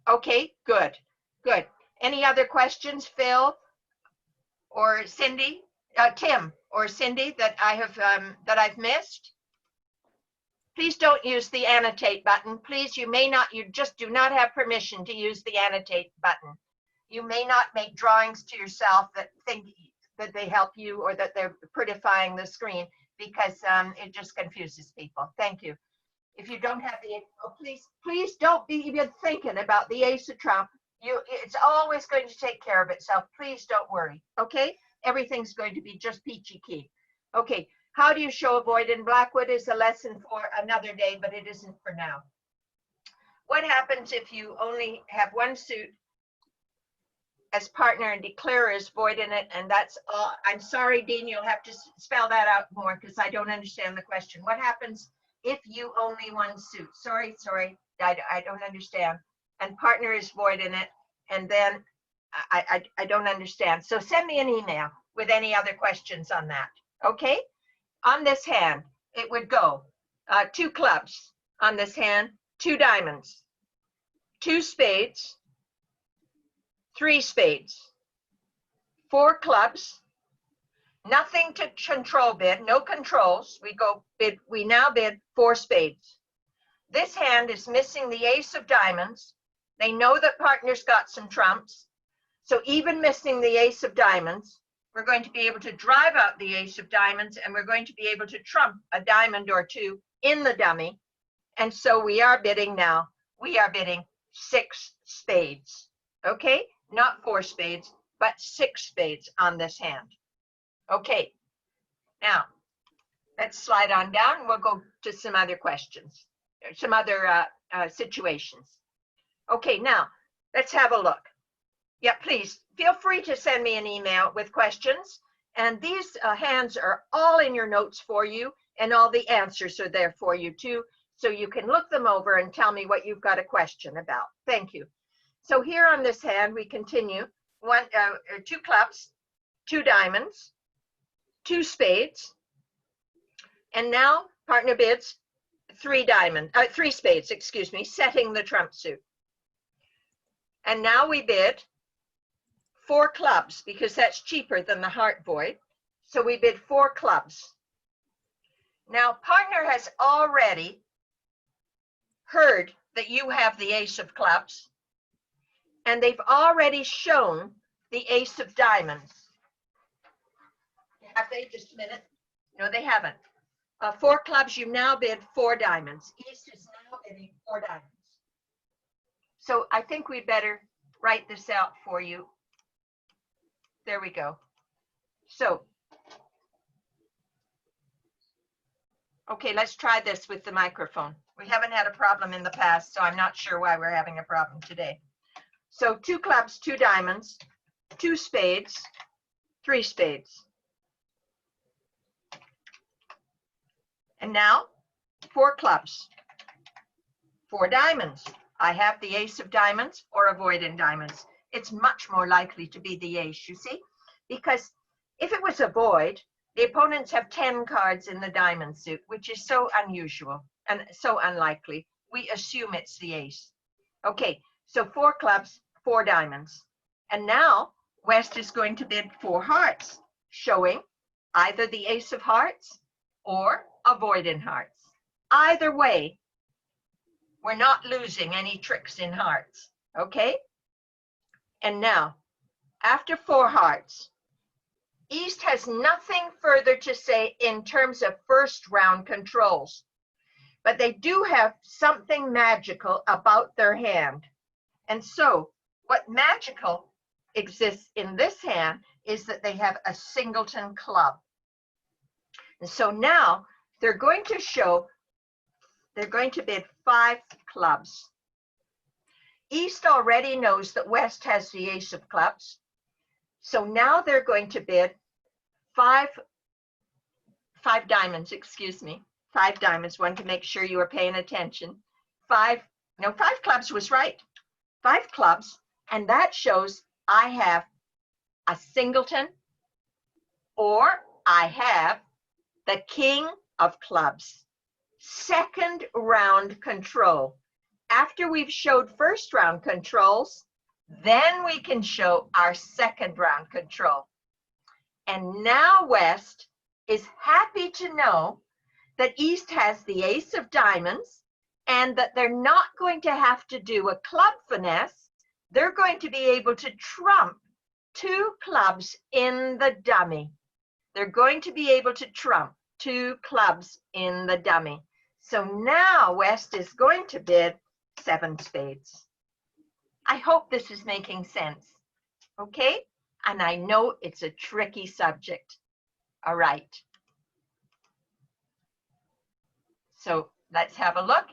Okay, good, good. Any other questions, Phil or Cindy, Tim or Cindy that I've missed? Please don't use the annotate button. Please, you just do not have permission to use the annotate button. You may not make drawings to yourself that think that they help you or that they're prettifying the screen, because it just confuses people. Thank you. If you don't have the, please don't be even thinking about the ace of trump. It's always going to take care of itself. Please don't worry, okay? Everything's going to be just peachy keen. Okay, how do you show a void in Blackwood is a lesson for another day, but it isn't for now. What happens if you only have 1 suit as partner and declarer is void in it, and that's all? I'm sorry, Dean, you'll have to spell that out more because I don't understand the question. What happens if you only 1 suit? Sorry, I don't understand. And partner is void in it, and then I don't understand. So send me an email with any other questions on that, okay? On this hand, it would go 2 clubs on this hand, 2 diamonds, 2 spades, 3 spades, 4 clubs, nothing to control bid, no controls. We now bid 4 spades. This hand is missing the ace of diamonds. They know that partner's got some trumps. So even missing the ace of diamonds, we're going to be able to drive out the ace of diamonds, and we're going to be able to trump a diamond or 2 in the dummy. And so we are bidding now. We are bidding 6 spades. Okay? Not 4 spades, but 6 spades on this hand. Okay. Now, let's slide on down and we'll go to some other questions, some other situations. Okay, now let's have a look. Yeah, please feel free to send me an email with questions. And these hands are all in your notes for you, and all the answers are there for you too. So you can look them over and tell me what you've got a question about. Thank you. So here on this hand, we continue 2 clubs, 2 diamonds, 2 spades, and now partner bids 3 spades, excuse me, setting the trump suit. And now we bid 4 clubs because that's cheaper than the heart void. So we bid 4 clubs. Now partner has already heard that you have the ace of clubs, and they've already shown the ace of diamonds. Have they? Just a minute. No, they haven't. 4 clubs, you now bid 4 diamonds. East is now bidding 4 diamonds. So I think we better write this out for you. There we go. So, okay, let's try this with the microphone. We haven't had a problem in the past, so I'm not sure why we're having a problem today. So 2 clubs, 2 diamonds, 2 spades, 3 spades. And now 4 clubs, 4 diamonds. I have the ace of diamonds or a void in diamonds. It's much more likely to be the ace, you see, because If it was a void, the opponents have 10 cards in the diamond suit, which is so unusual and so unlikely. We assume it's the ace. Okay, so 4 clubs, 4 diamonds. And now West is going to bid 4 hearts, showing either the ace of hearts or a void in hearts. Either way, we're not losing any tricks in hearts, okay? And now, after 4 hearts, East has nothing further to say in terms of first round controls, but they do have something magical about their hand. And so what magical exists in this hand is that they have a singleton club. And so now they're going to bid 5 clubs. East already knows that West has the ace of clubs. So now they're going to bid 5 diamonds, excuse me. 5 diamonds, one to make sure you are paying attention. 5 clubs was right. 5 clubs, and that shows I have a singleton or I have the king of clubs. Second round control. After we've showed first round controls, then we can show our second round control. And now West is happy to know that East has the ace of diamonds and that they're not going to have to do a club finesse. They're going to be able to trump 2 clubs in the dummy. They're going to be able to trump 2 clubs in the dummy. So now West is going to bid 7 spades. I hope this is making sense, okay? And I know it's a tricky subject. All right. So let's have a look.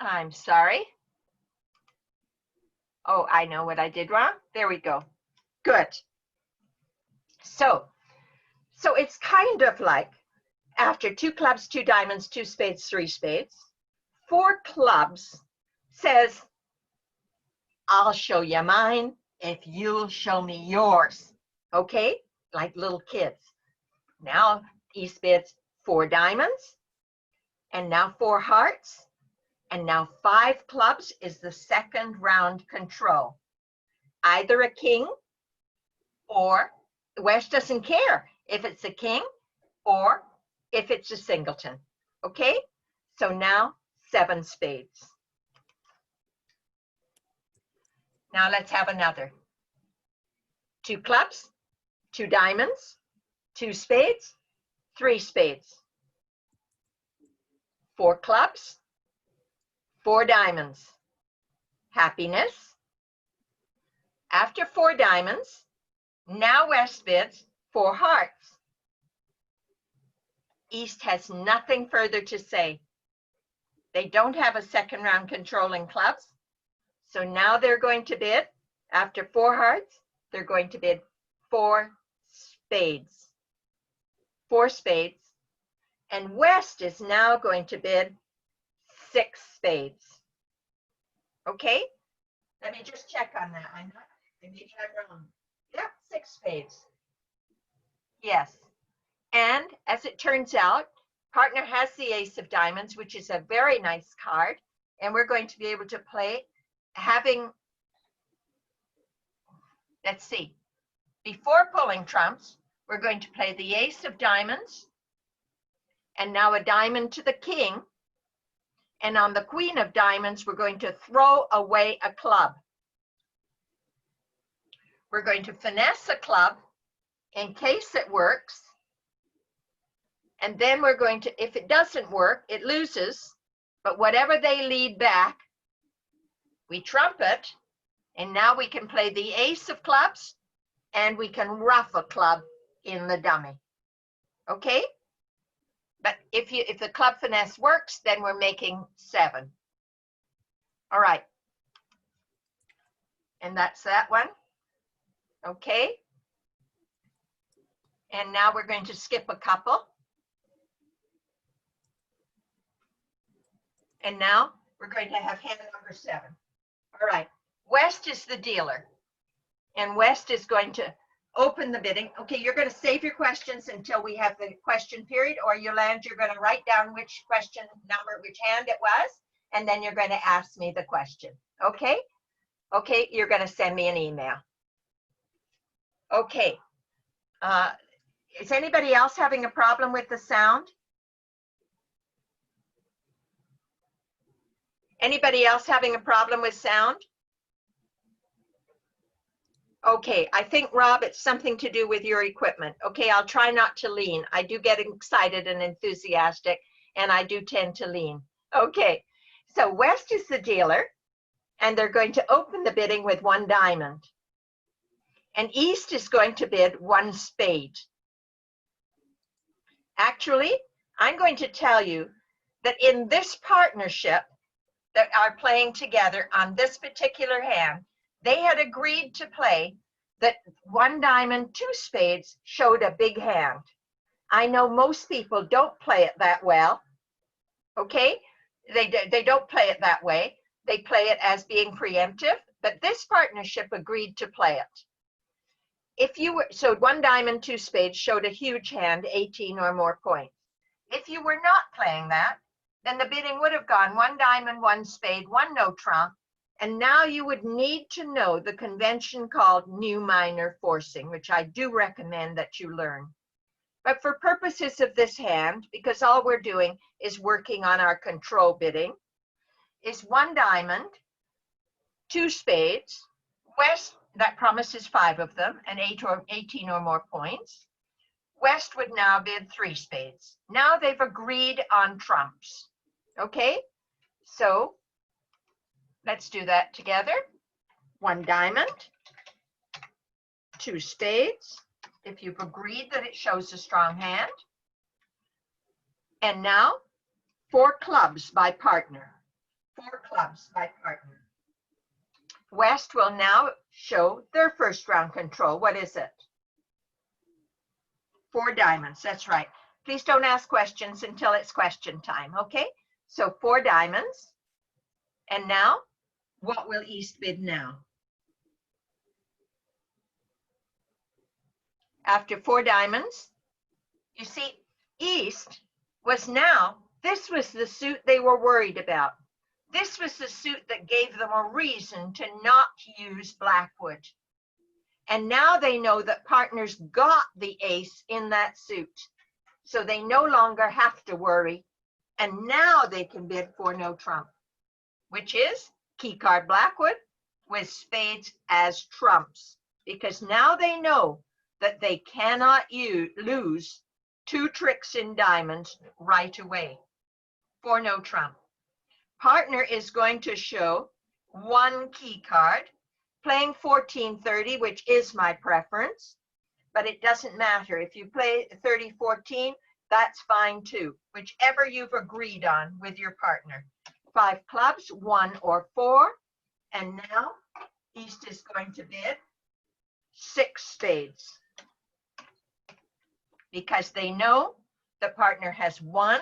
I'm sorry. Oh, I know what I did wrong. There we go. Good. So it's kind of like after 2 clubs, 2 diamonds, 2 spades, 3 spades, 4 clubs says, I'll show you mine if you'll show me yours. Okay? Like little kids. Now East bids 4 diamonds, and now 4 hearts, and now 5 clubs is the second round control. Either a king or West doesn't care if it's a king or if it's a singleton. Okay? So now 7 spades. Now let's have another. 2 clubs, 2 diamonds, 2 spades, 3 spades. 4 clubs, 4 diamonds. Happiness. After 4 diamonds, now West bids 4 hearts. East has nothing further to say. They don't have a second round controlling clubs. So now they're going to bid, after 4 hearts, they're going to bid 4 spades. 4 spades. And West is now going to bid 6 spades. Okay? Let me just check on that. Maybe I'm wrong. Yep, 6 spades. Yes. And as it turns out, partner has the ace of diamonds, which is a very nice card. And we're going to be able to play let's see. Before pulling trumps, we're going to play the ace of diamonds. And now a diamond to the king. And on the queen of diamonds, we're going to throw away a club. We're going to finesse a club in case it works. And then we're going to, if it doesn't work, it loses. But whatever they lead back, we trump it. And now we can play the ace of clubs and we can ruff a club in the dummy. Okay? But if the club finesse works, then we're making 7. All right. And that's that one. Okay. And now we're going to skip a couple. And now we're going to have hand number 7. All right. West is the dealer. And West is going to open the bidding. Okay, you're going to save your questions until we have the question period, or Yolande, you're going to write down which question number, which hand it was, and then you're going to ask me the question. Okay? Okay, you're going to send me an email. Okay. Is anybody else having a problem with the sound? Anybody else having a problem with sound? Okay, I think, Rob, it's something to do with your equipment. Okay, I'll try not to lean. I do get excited and enthusiastic, and I do tend to lean. Okay, so West is the dealer, and they're going to open the bidding with 1 diamond. And East is going to bid 1 spade. Actually, I'm going to tell you that in this partnership that are playing together on this particular hand, they had agreed to play that 1 diamond, 2 spades showed a big hand. I know most people don't play it that well, okay? They don't play it that way. They play it as being preemptive, but this partnership agreed to play it. If you were, so 1 diamond, 2 spades showed a huge hand, 18 or more points. If you were not playing that, then the bidding would have gone 1 diamond, 1 spade, 1 no trump, and now you would need to know the convention called new minor forcing, which I do recommend that you learn. But for purposes of this hand, because all we're doing is working on our control bidding, is 1 diamond, 2 spades, West, that promises 5 of them, and 18 or more points. West would now bid 3 spades. Now they've agreed on trumps. Okay, so let's do that together. 1 diamond, 2 spades, if you've agreed that it shows a strong hand. And now 4 clubs by partner. 4 clubs by partner. West will now show their first round control. What is it? 4 diamonds, that's right. Please don't ask questions until it's question time, okay? So 4 diamonds. And now, what will East bid now? After 4 diamonds, you see, East was now, this was the suit they were worried about. This was the suit that gave them a reason to not use Blackwood. And now they know that partners got the ace in that suit. So they no longer have to worry. And now they can bid for no trump, which is key card Blackwood with spades as trumps. Because now they know that they cannot lose 2 tricks in diamonds right away for no trump. Partner is going to show 1 key card, playing 14-30, which is my preference, but it doesn't matter. If you play 30-14, that's fine too, whichever you've agreed on with your partner. 5 clubs, 1 or 4, and now East is going to bid 6 spades because they know the partner has 1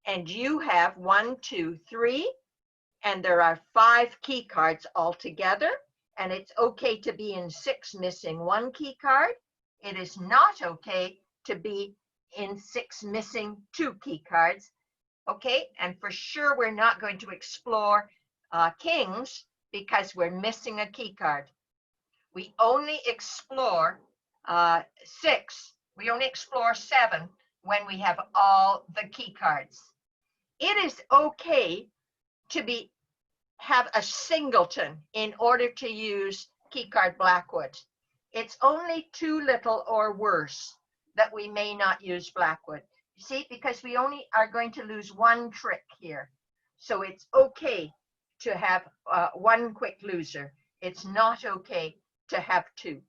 and you have 1, 2, 3, and there are 5 key cards altogether, and it's okay to be in 6 missing 1 key card. It is not okay to be in 6 missing 2 key cards. Okay, and for sure we're not going to explore kings because we're missing a key card. We only explore 6, we only explore 7 when we have all the key cards. It is okay to have a singleton in order to use key card Blackwood. It's only too little or worse that we may not use Blackwood. You see, because we only are going to lose 1 trick here. So it's okay to have 1 quick loser. It's not okay to have 2.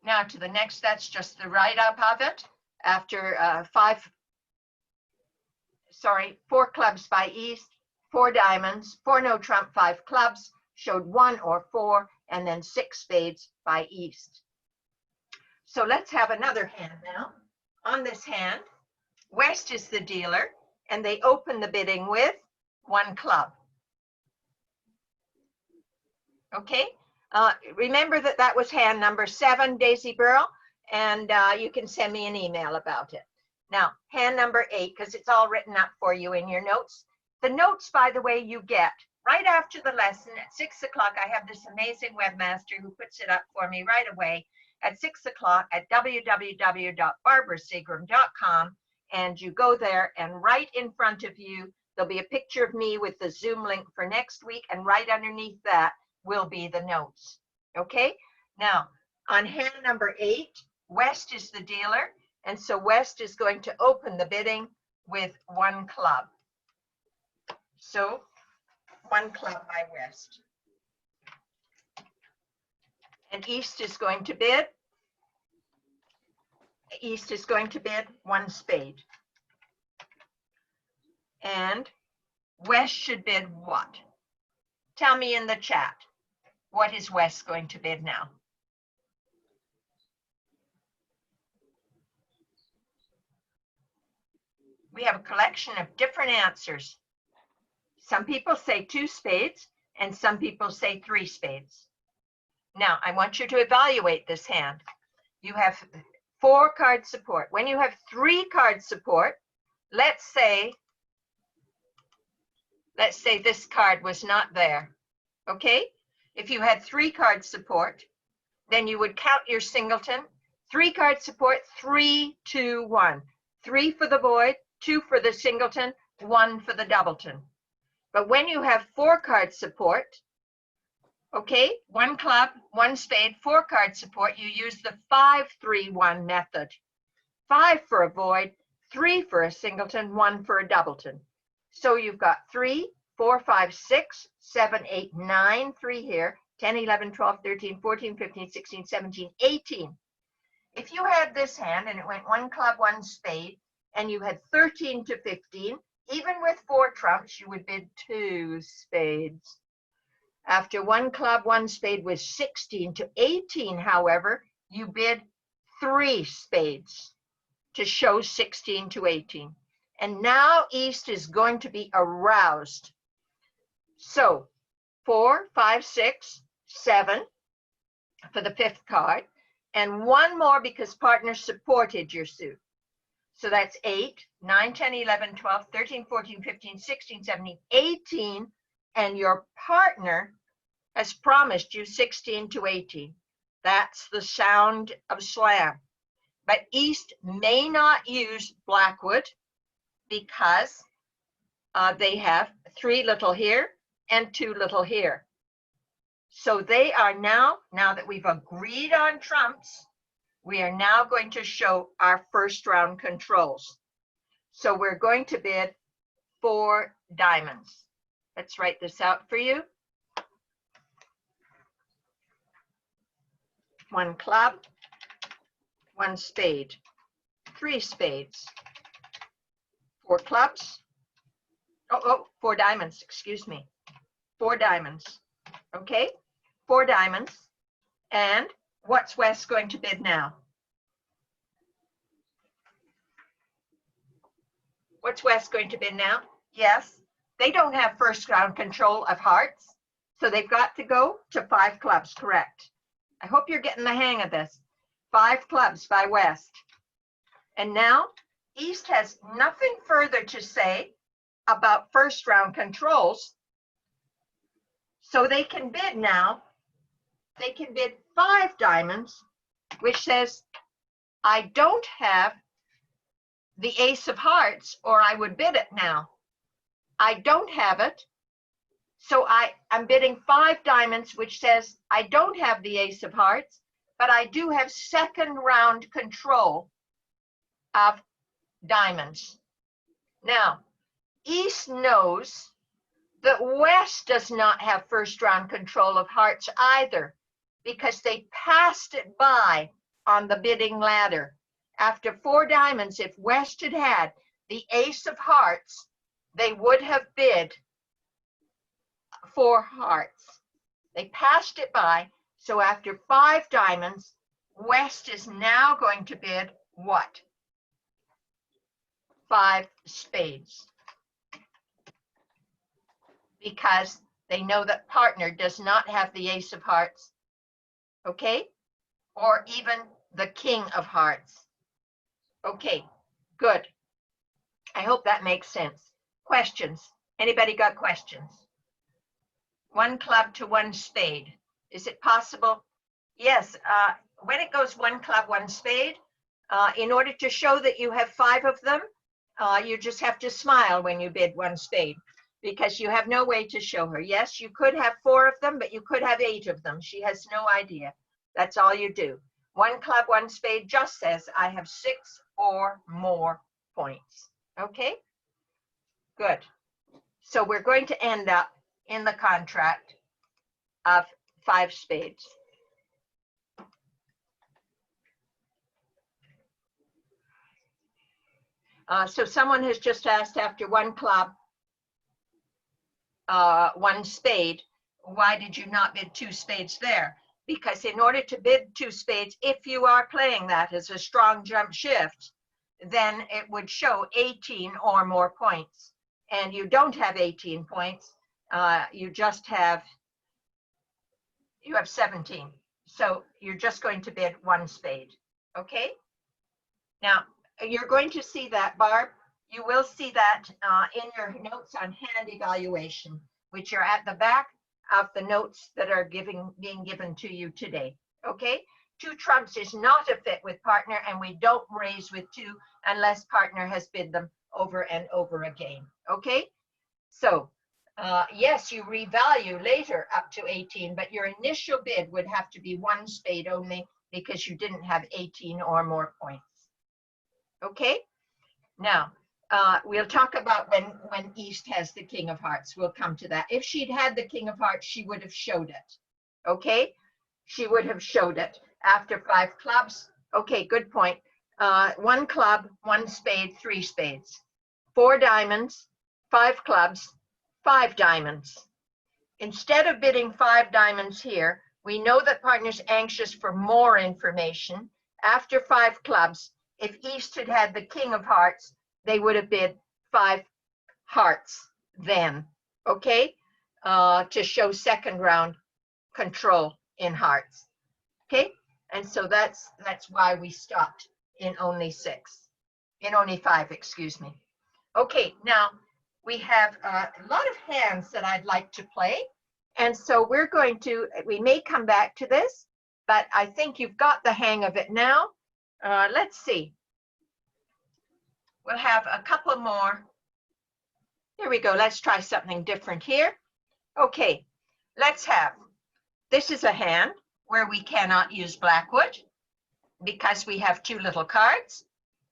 Now to the next, that's just the write-up of it. After 4 clubs by East, 4 diamonds, 4 no trump, 5 clubs, showed 1 or 4, and then 6 spades by East. So let's have another hand now. On this hand, West is the dealer, and they open the bidding with 1 club. Okay, remember that that was hand number 7, Daisy Burrell, and you can send me an email about it. Now, hand number 8, because it's all written up for you in your notes. The notes, by the way, you get right after the lesson at 6 o'clock. I have this amazing webmaster who puts it up for me right away at 6 o'clock at www.barbaraseagram.com, and you go there, and right in front of you, there'll be a picture of me with the Zoom link for next week, and right underneath that will be the notes. Okay, now on hand number 8, West is the dealer, and so West is going to open the bidding with 1 club. So 1 club by West. And East is going to bid. East is going to bid 1 spade. And West should bid what? Tell me in the chat. What is West going to bid now? We have a collection of different answers. Some people say 2 spades, and some people say 3 spades. Now, I want you to evaluate this hand. You have 4 card support. When you have 3 card support, let's say this card was not there, okay? If you had 3 card support, then you would count your singleton. 3 card support, 3, 2, 1. 3 for the void, 2 for the singleton, 1 for the doubleton. But when you have 4 card support, okay, 1 club, 1 spade, 4 card support, you use the 5-3-1 method. 5 for a void, 3 for a singleton, 1 for a doubleton. So you've got 3, 4, 5, 6, 7, 8, 9, 3 here, 10, 11, 12, 13, 14, 15, 16, 17, 18. If you had this hand and it went 1 club, 1 spade, and you had 13 to 15, even with 4 trumps, you would bid 2 spades. After 1 club, 1 spade was 16 to 18, however, you bid 3 spades to show 16 to 18. And now East is going to be aroused. So 4, 5, 6, 7 for the 5th card, and 1 more because partner supported your suit. So that's 8, 9, 10, 11, 12, 13, 14, 15, 16, 17, 18, and your partner has promised you 16 to 18. That's the sound of slam. But East may not use Blackwood because they have 3 little here and 2 little here. So they are now that we've agreed on trumps, we are now going to show our first round controls. So we're going to bid 4 diamonds. Let's write this out for you. 1 club, 1 spade, 3 spades, 4 clubs, 4 diamonds, excuse me, 4 diamonds, okay, 4 diamonds, and what's West going to bid now? What's West going to bid now? Yes, they don't have first round control of hearts, so they've got to go to 5 clubs, correct. I hope you're getting the hang of this. 5 clubs by West. And now East has nothing further to say about first round controls. So they can bid now. They can bid 5 diamonds, which says, I don't have the ace of hearts, or I would bid it now. I don't have it. So I'm bidding 5 diamonds, which says I don't have the ace of hearts, but I do have second round control of diamonds. Now, East knows that West does not have first round control of hearts either, because they passed it by on the bidding ladder. After 4 diamonds, if West had had the ace of hearts, they would have bid 4 hearts. They passed it by. So after 5 diamonds, West is now going to bid what? 5 spades. Because they know that partner does not have the ace of hearts, okay? Or even the king of hearts. Okay, good. I hope that makes sense. Questions? Anybody got questions? 1 club to 1 spade. Is it possible? Yes, when it goes 1 club, 1 spade, in order to show that you have 5 of them, you just have to smile when you bid 1 spade, because you have no way to show her. Yes, you could have 4 of them, but you could have 8 of them. She has no idea. That's all you do. 1 club, 1 spade just says, I have 6 or more points. Okay? Good. So we're going to end up in the contract of 5 spades. So someone has just asked, after 1 club, 1 spade, why did you not bid 2 spades there? Because in order to bid 2 spades, if you are playing that as a strong jump shift, then it would show 18 or more points. And you don't have 18 points. You have 17. So you're just going to bid 1 spade. Okay? Now, you're going to see that, Barb. You will see that in your notes on hand evaluation, which are at the back of the notes that are being given to you today. Okay? 2 trumps is not a fit with partner, and we don't raise with 2 unless partner has bid them over and over again. Okay? So, yes, you revalue later up to 18, but your initial bid would have to be 1 spade only because you didn't have 18 or more points. Okay? Now, we'll talk about when East has the king of hearts. We'll come to that. If she'd had the king of hearts, she would have showed it. Okay? She would have showed it after 5 clubs. Okay, good point. 1 club, 1 spade, 3 spades. 4 diamonds, 5 clubs, 5 diamonds. Instead of bidding 5 diamonds here, we know that partner's anxious for more information. After 5 clubs, if East had had the king of hearts, they would have bid 5 hearts then, okay? To show second round control in hearts, okay? And so that's why we stopped in only 5, excuse me. Okay, now we have a lot of hands that I'd like to play. And so we may come back to this, but I think you've got the hang of it now. Let's see. We'll have a couple more. Here we go. Let's try something different here. Okay, this is a hand where we cannot use Blackwood because we have 2 little cards.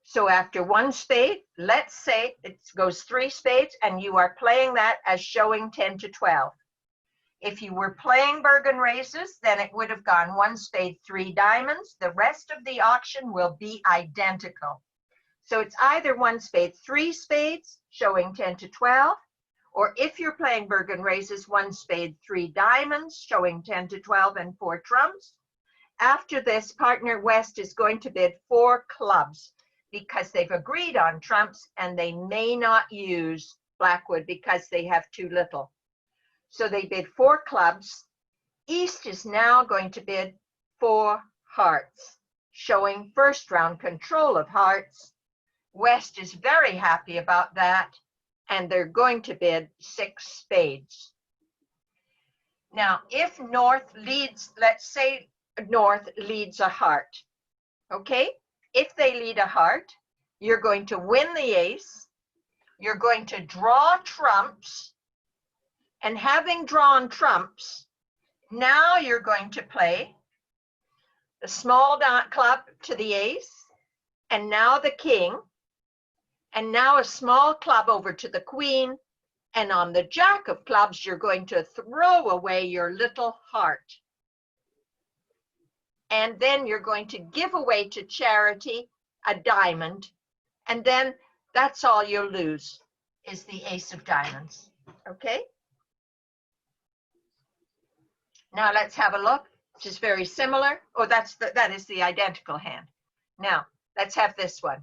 So after 1 spade, let's say it goes 3 spades and you are playing that as showing 10 to 12. If you were playing Bergen raises, then it would have gone 1 spade, 3 diamonds. The rest of the auction will be identical. So it's either 1 spade, 3 spades, showing 10 to 12, or if you're playing Bergen raises, 1 spade, 3 diamonds, showing 10 to 12 and 4 trumps. After this, partner West is going to bid 4 clubs because they've agreed on trumps and they may not use Blackwood because they have too little. So they bid 4 clubs. East is now going to bid 4 hearts, showing first round control of hearts. West is very happy about that, and they're going to bid 6 spades. Now, if North leads, let's say North leads a heart, okay? If they lead a heart, you're going to win the ace, you're going to draw trumps, and having drawn trumps, now you're going to play the small club to the ace, and now the king, and now a small club over to the queen, and on the jack of clubs, you're going to throw away your little heart. And then you're going to give away to charity a diamond, and then that's all you'll lose is the ace of diamonds, okay? Now let's have a look. Which is very similar. Oh, that is the identical hand. Now let's have this one.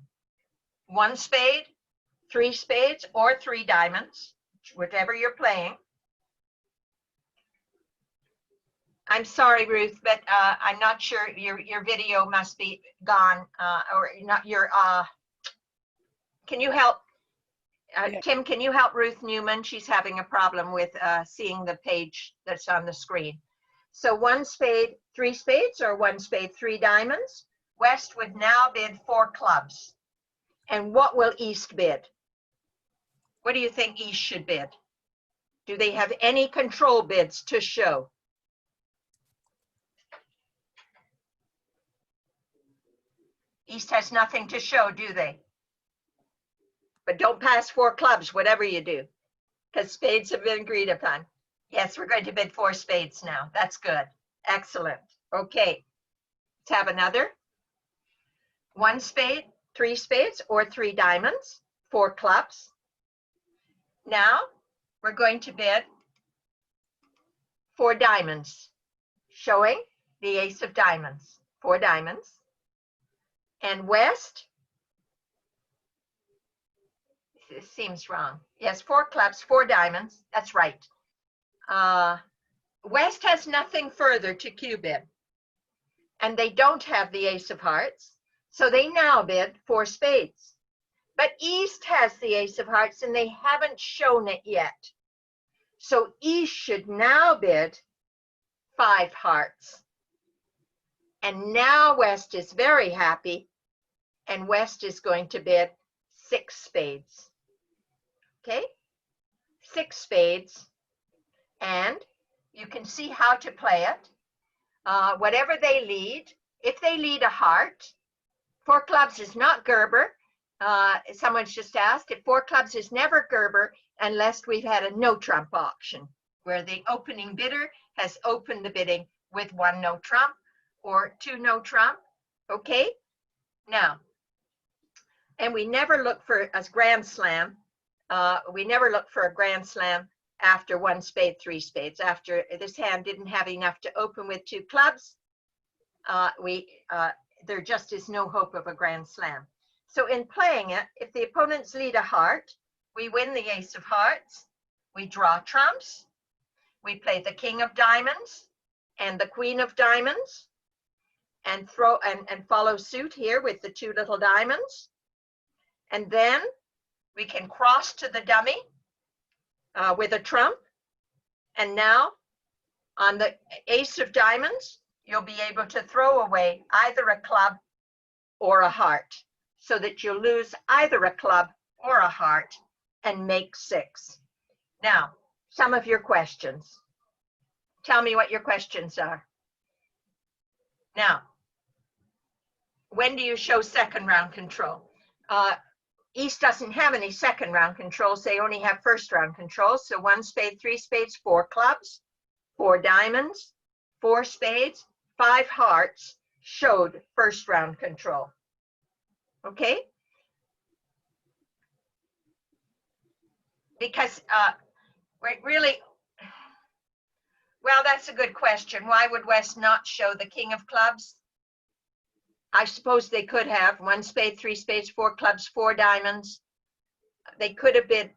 1 spade, 3 spades, or 3 diamonds, whatever you're playing. I'm sorry, Ruth, but I'm not sure. Your video must be gone, or not. Can you help? Yeah. Tim, can you help Ruth Newman? She's having a problem with seeing the page that's on the screen. So 1 spade, 3 spades, or 1 spade, 3 diamonds. West would now bid 4 clubs. And what will East bid? What do you think East should bid? Do they have any control bids to show? East has nothing to show, do they? But don't pass 4 clubs, whatever you do, because spades have been agreed upon. Yes, we're going to bid 4 spades now. That's good. Excellent. Okay, let's have another. 1 spade, 3 spades, or 3 diamonds, 4 clubs. Now we're going to bid 4 diamonds, showing the ace of diamonds, 4 diamonds. And West, this seems wrong. Yes, 4 clubs, 4 diamonds. That's right. West has nothing further to Q bid, and they don't have the ace of hearts, so they now bid 4 spades. But East has the ace of hearts, and they haven't shown it yet. So East should now bid 5 hearts. And now West is very happy, and West is going to bid 6 spades. Okay, 6 spades, and you can see how to play it. Whatever they lead, if they lead a heart, 4 clubs is not Gerber. Someone's just asked if 4 clubs is never Gerber unless we've had a no trump auction where the opening bidder has opened the bidding with 1 no trump or 2 no trump. Okay, now, and we never look for a grand slam. We never look for a grand slam after 1 spade, 3 spades. After this hand didn't have enough to open with 2 clubs, there just is no hope of a grand slam. So in playing it, if the opponents lead a heart, we win the ace of hearts, we draw trumps, we play the king of diamonds and the queen of diamonds, and follow suit here with the 2 little diamonds. And then we can cross to the dummy with a trump. And now on the ace of diamonds, you'll be able to throw away either a club or a heart, so that you'll lose either a club or a heart and make 6. Now, some of your questions. Tell me what your questions are. Now, when do you show second round control? East doesn't have any second round controls. They only have first round controls. So 1 spade, 3 spades, 4 clubs, 4 diamonds, 4 spades, 5 hearts showed first round control. Okay? Because really, well, that's a good question. Why would West not show the king of clubs? I suppose they could have 1 spade, 3 spades, 4 clubs, 4 diamonds. They could have been,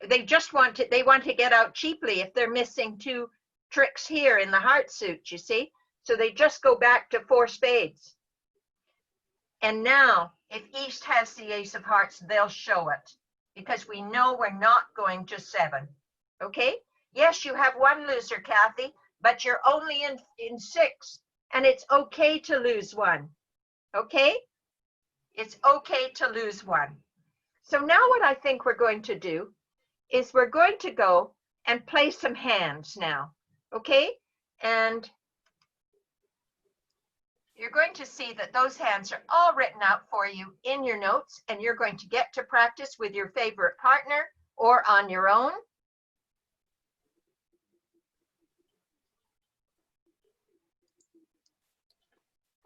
they want to get out cheaply if they're missing 2 tricks here in the heart suit, you see? So they just go back to 4 spades. And now, if East has the ace of hearts, they'll show it because we know we're not going to 7. Okay? Yes, you have 1 loser, Kathy, but you're only in 6, and it's okay to lose 1. Okay? It's okay to lose 1. So now what I think we're going to do is we're going to go and play some hands now. Okay? And you're going to see that those hands are all written out for you in your notes, and you're going to get to practice with your favorite partner or on your own.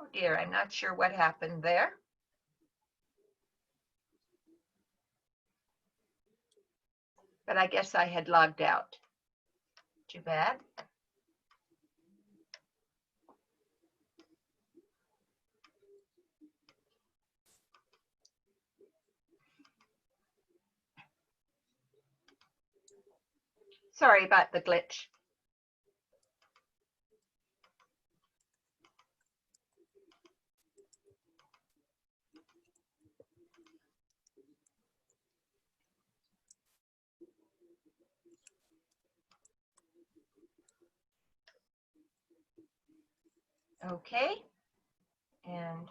Oh dear, I'm not sure what happened there. But I guess I had logged out. Too bad. Sorry about the glitch. Okay, and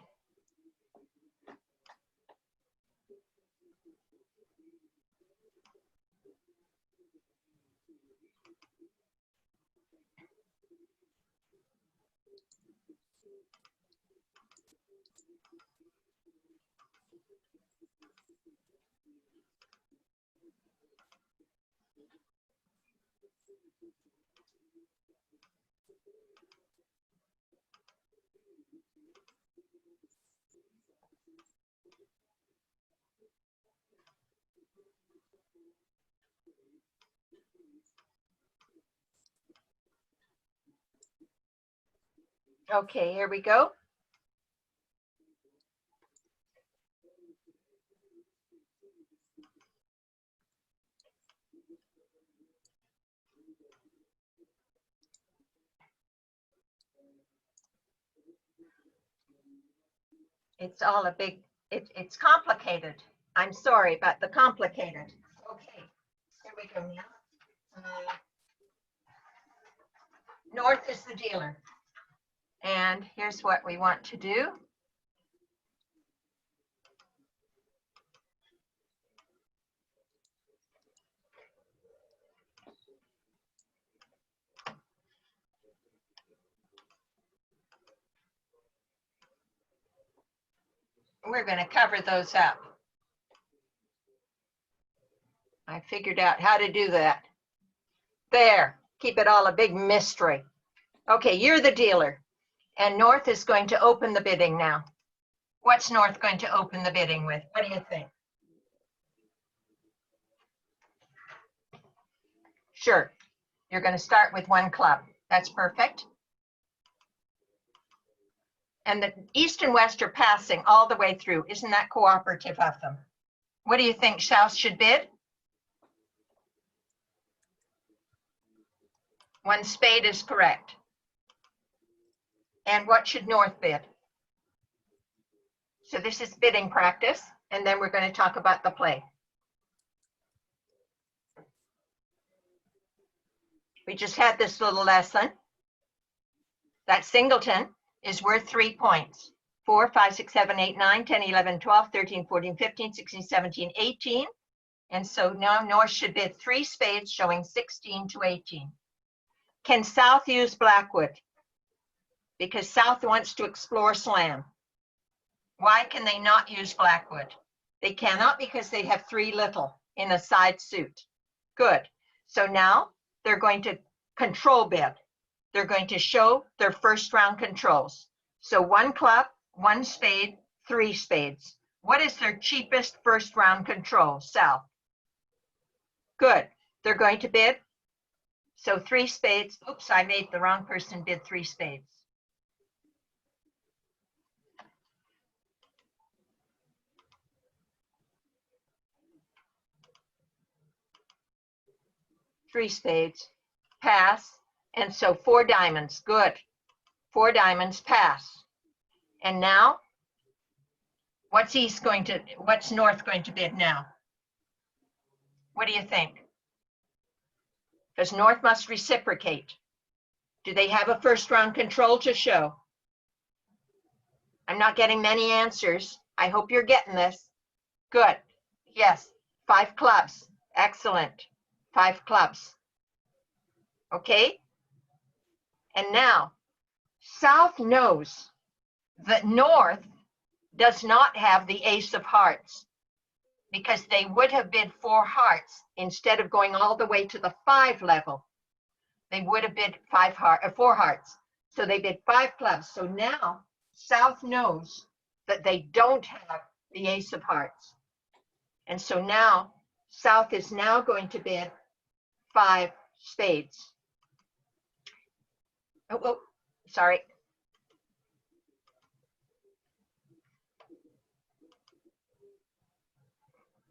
okay, here we go. It's all a big, it's complicated. I'm sorry, but the complicated. Okay, here we go now. North is the dealer. And here's what we want to do. We're going to cover those up. I figured out how to do that. There, keep it all a big mystery. Okay, you're the dealer, and North is going to open the bidding now. What's North going to open the bidding with? What do you think? Sure, you're going to start with one club. That's perfect. And the East and West are passing all the way through. Isn't that cooperative of them? What do you think South should bid? One spade is correct. And what should North bid? So this is bidding practice, and then we're going to talk about the play. We just had this little lesson. That singleton is worth 3 points. 4, 5, 6, 7, 8, 9, 10, 11, 12, 13, 14, 15, 16, 17, 18. And so now North should bid 3 spades, showing 16 to 18. Can South use Blackwood? Because South wants to explore slam. Why can they not use Blackwood? They cannot because they have 3 little in a side suit. Good. So now they're going to control bid. They're going to show their first round controls. So 1 club, 1 spade, 3 spades. What is their cheapest first round control? South. Good. They're going to bid. So 3 spades. Oops, I made the wrong person bid 3 spades. Three spades, pass, and so 4 diamonds, good. 4 diamonds, pass. And now, what's North going to bid now? What do you think? Because North must reciprocate. Do they have a first round control to show? I'm not getting many answers. I hope you're getting this. Good. Yes, 5 clubs, excellent. 5 clubs. Okay? And now, South knows that North does not have the ace of hearts because they would have bid 4 hearts instead of going all the way to the 5 level. They would have bid 4 hearts. So they bid 5 clubs. So now South knows that they don't have the ace of hearts. And so now South is now going to bid 5 spades. Oh, sorry.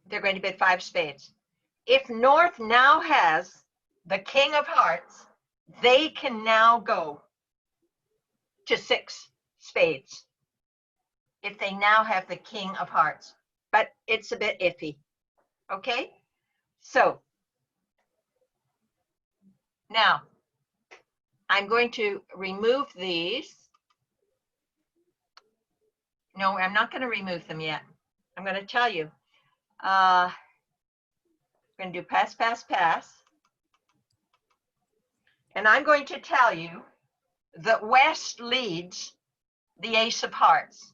They're going to bid 5 spades. If North now has the king of hearts, they can now go to 6 spades if they now have the king of hearts. But it's a bit iffy. Okay? So now I'm going to remove these. No, I'm not going to remove them yet. I'm going to tell you. I'm going to do pass, pass, pass. And I'm going to tell you that West leads the ace of hearts.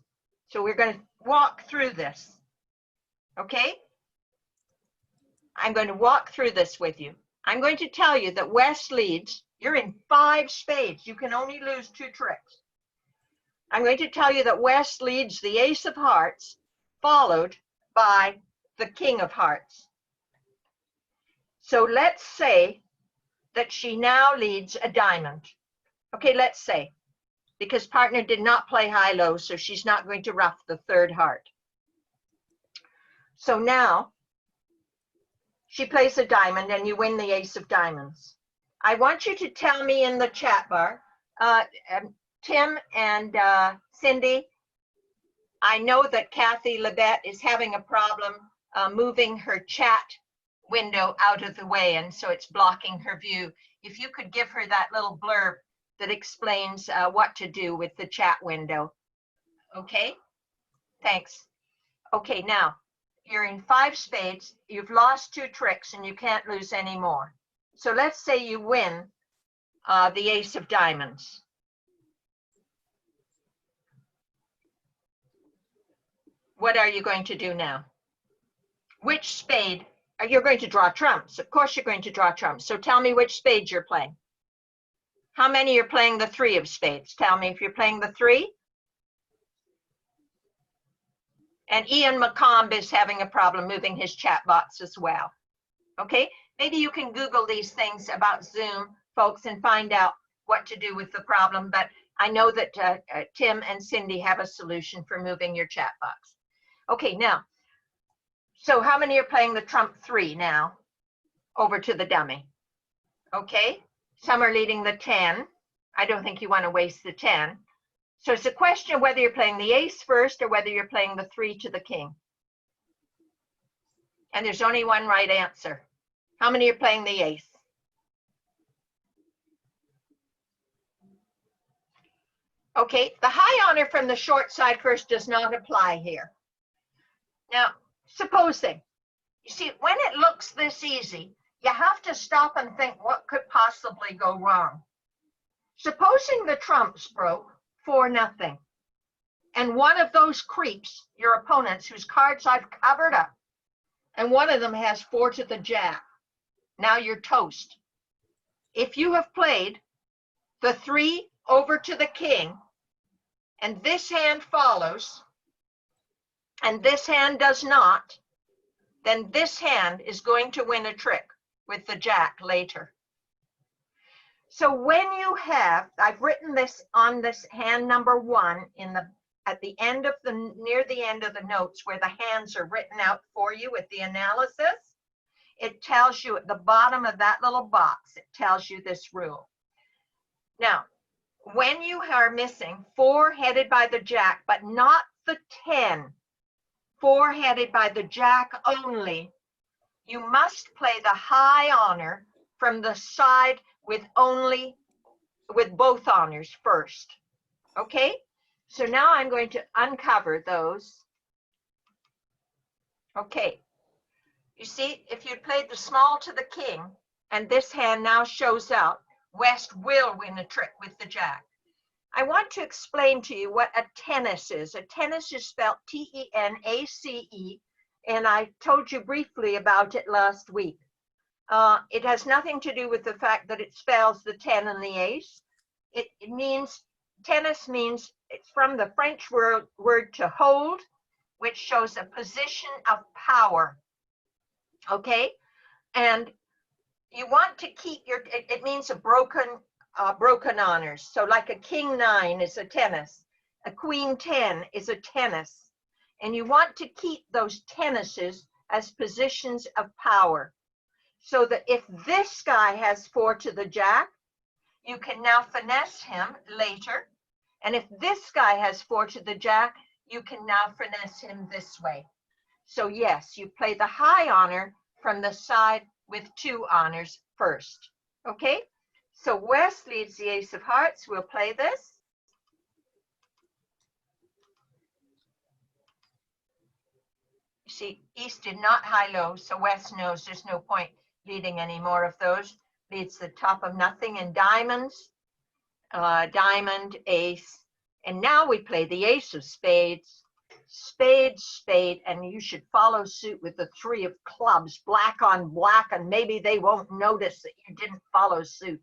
So we're going to walk through this. Okay? I'm going to walk through this with you. I'm going to tell you that West leads. You're in 5 spades. You can only lose 2 tricks. I'm going to tell you that West leads the ace of hearts, followed by the king of hearts. So let's say that she now leads a diamond. Okay, let's say, because partner did not play high-low, so she's not going to ruff the 3rd heart. So now she plays a diamond and you win the ace of diamonds. I want you to tell me in the chat bar, Tim and Cindy, I know that Kathy Labette is having a problem moving her chat window out of the way, and so it's blocking her view. If you could give her that little blurb that explains what to do with the chat window. Okay, thanks. Okay, now you're in 5 spades, you've lost 2 tricks and you can't lose any more. So let's say you win the ace of diamonds. What are you going to do now? Which spade? You're going to draw trumps. Of course you're going to draw trumps. So tell me which spade you're playing. How many are playing the 3 of spades? Tell me if you're playing the 3. And Ian McComb is having a problem moving his chat box as well. Okay, maybe you can Google these things about Zoom, folks, and find out what to do with the problem. But I know that Tim and Cindy have a solution for moving your chat box. Okay, now, so how many are playing the trump 3 now over to the dummy? Okay, some are leading the 10. I don't think you want to waste the 10. So it's a question of whether you're playing the ace first or whether you're playing the 3 to the king. And there's only one right answer. How many are playing the ace? Okay, the high honor from the short side first does not apply here. Now, supposing, you see, when it looks this easy, you have to stop and think what could possibly go wrong. Supposing the trumps broke 4-0, and one of those creeps, your opponents, whose cards I've covered up, and one of them has 4 to the jack. Now you're toast. If you have played the 3 over to the king, and this hand follows, and this hand does not, then this hand is going to win a trick with the jack later. So when you have, I've written this on this hand number 1 in the at the end of the near the end of the notes where the hands are written out for you with the analysis. It tells you at the bottom of that little box, it tells you this rule. Now, when you are missing 4 headed by the jack, but not the 10, 4 headed by the jack only, you must play the high honor from the side with both honors first. Okay? So now I'm going to uncover those. Okay. You see, if you played the small to the king, and this hand now shows up, West will win a trick with the jack. I want to explain to you what a tennis is. A tennis is spelled T-E-N-A-C-E, and I told you briefly about it last week. It has nothing to do with the fact that it spells the 10 and the ace. It means, tennis means, it's from the French word to hold, which shows a position of power. Okay? And you want to keep your, it means a broken honors. So like a king 9 is a tennis, a queen 10 is a tennis. And you want to keep those tennises as positions of power. so that if this guy has 4 to the jack, you can now finesse him later. And if this guy has 4 to the jack, you can now finesse him this way. So yes, you play the high honor from the side with 2 honors first. Okay? So West leads the ace of hearts. We'll play this. See, East did not high-low, so West knows there's no point leading any more of those. Leads the top of nothing in diamonds, diamond, ace. And now we play the ace of spades, spade, spade, and you should follow suit with the 3 of clubs, black on black, and maybe they won't notice that you didn't follow suit.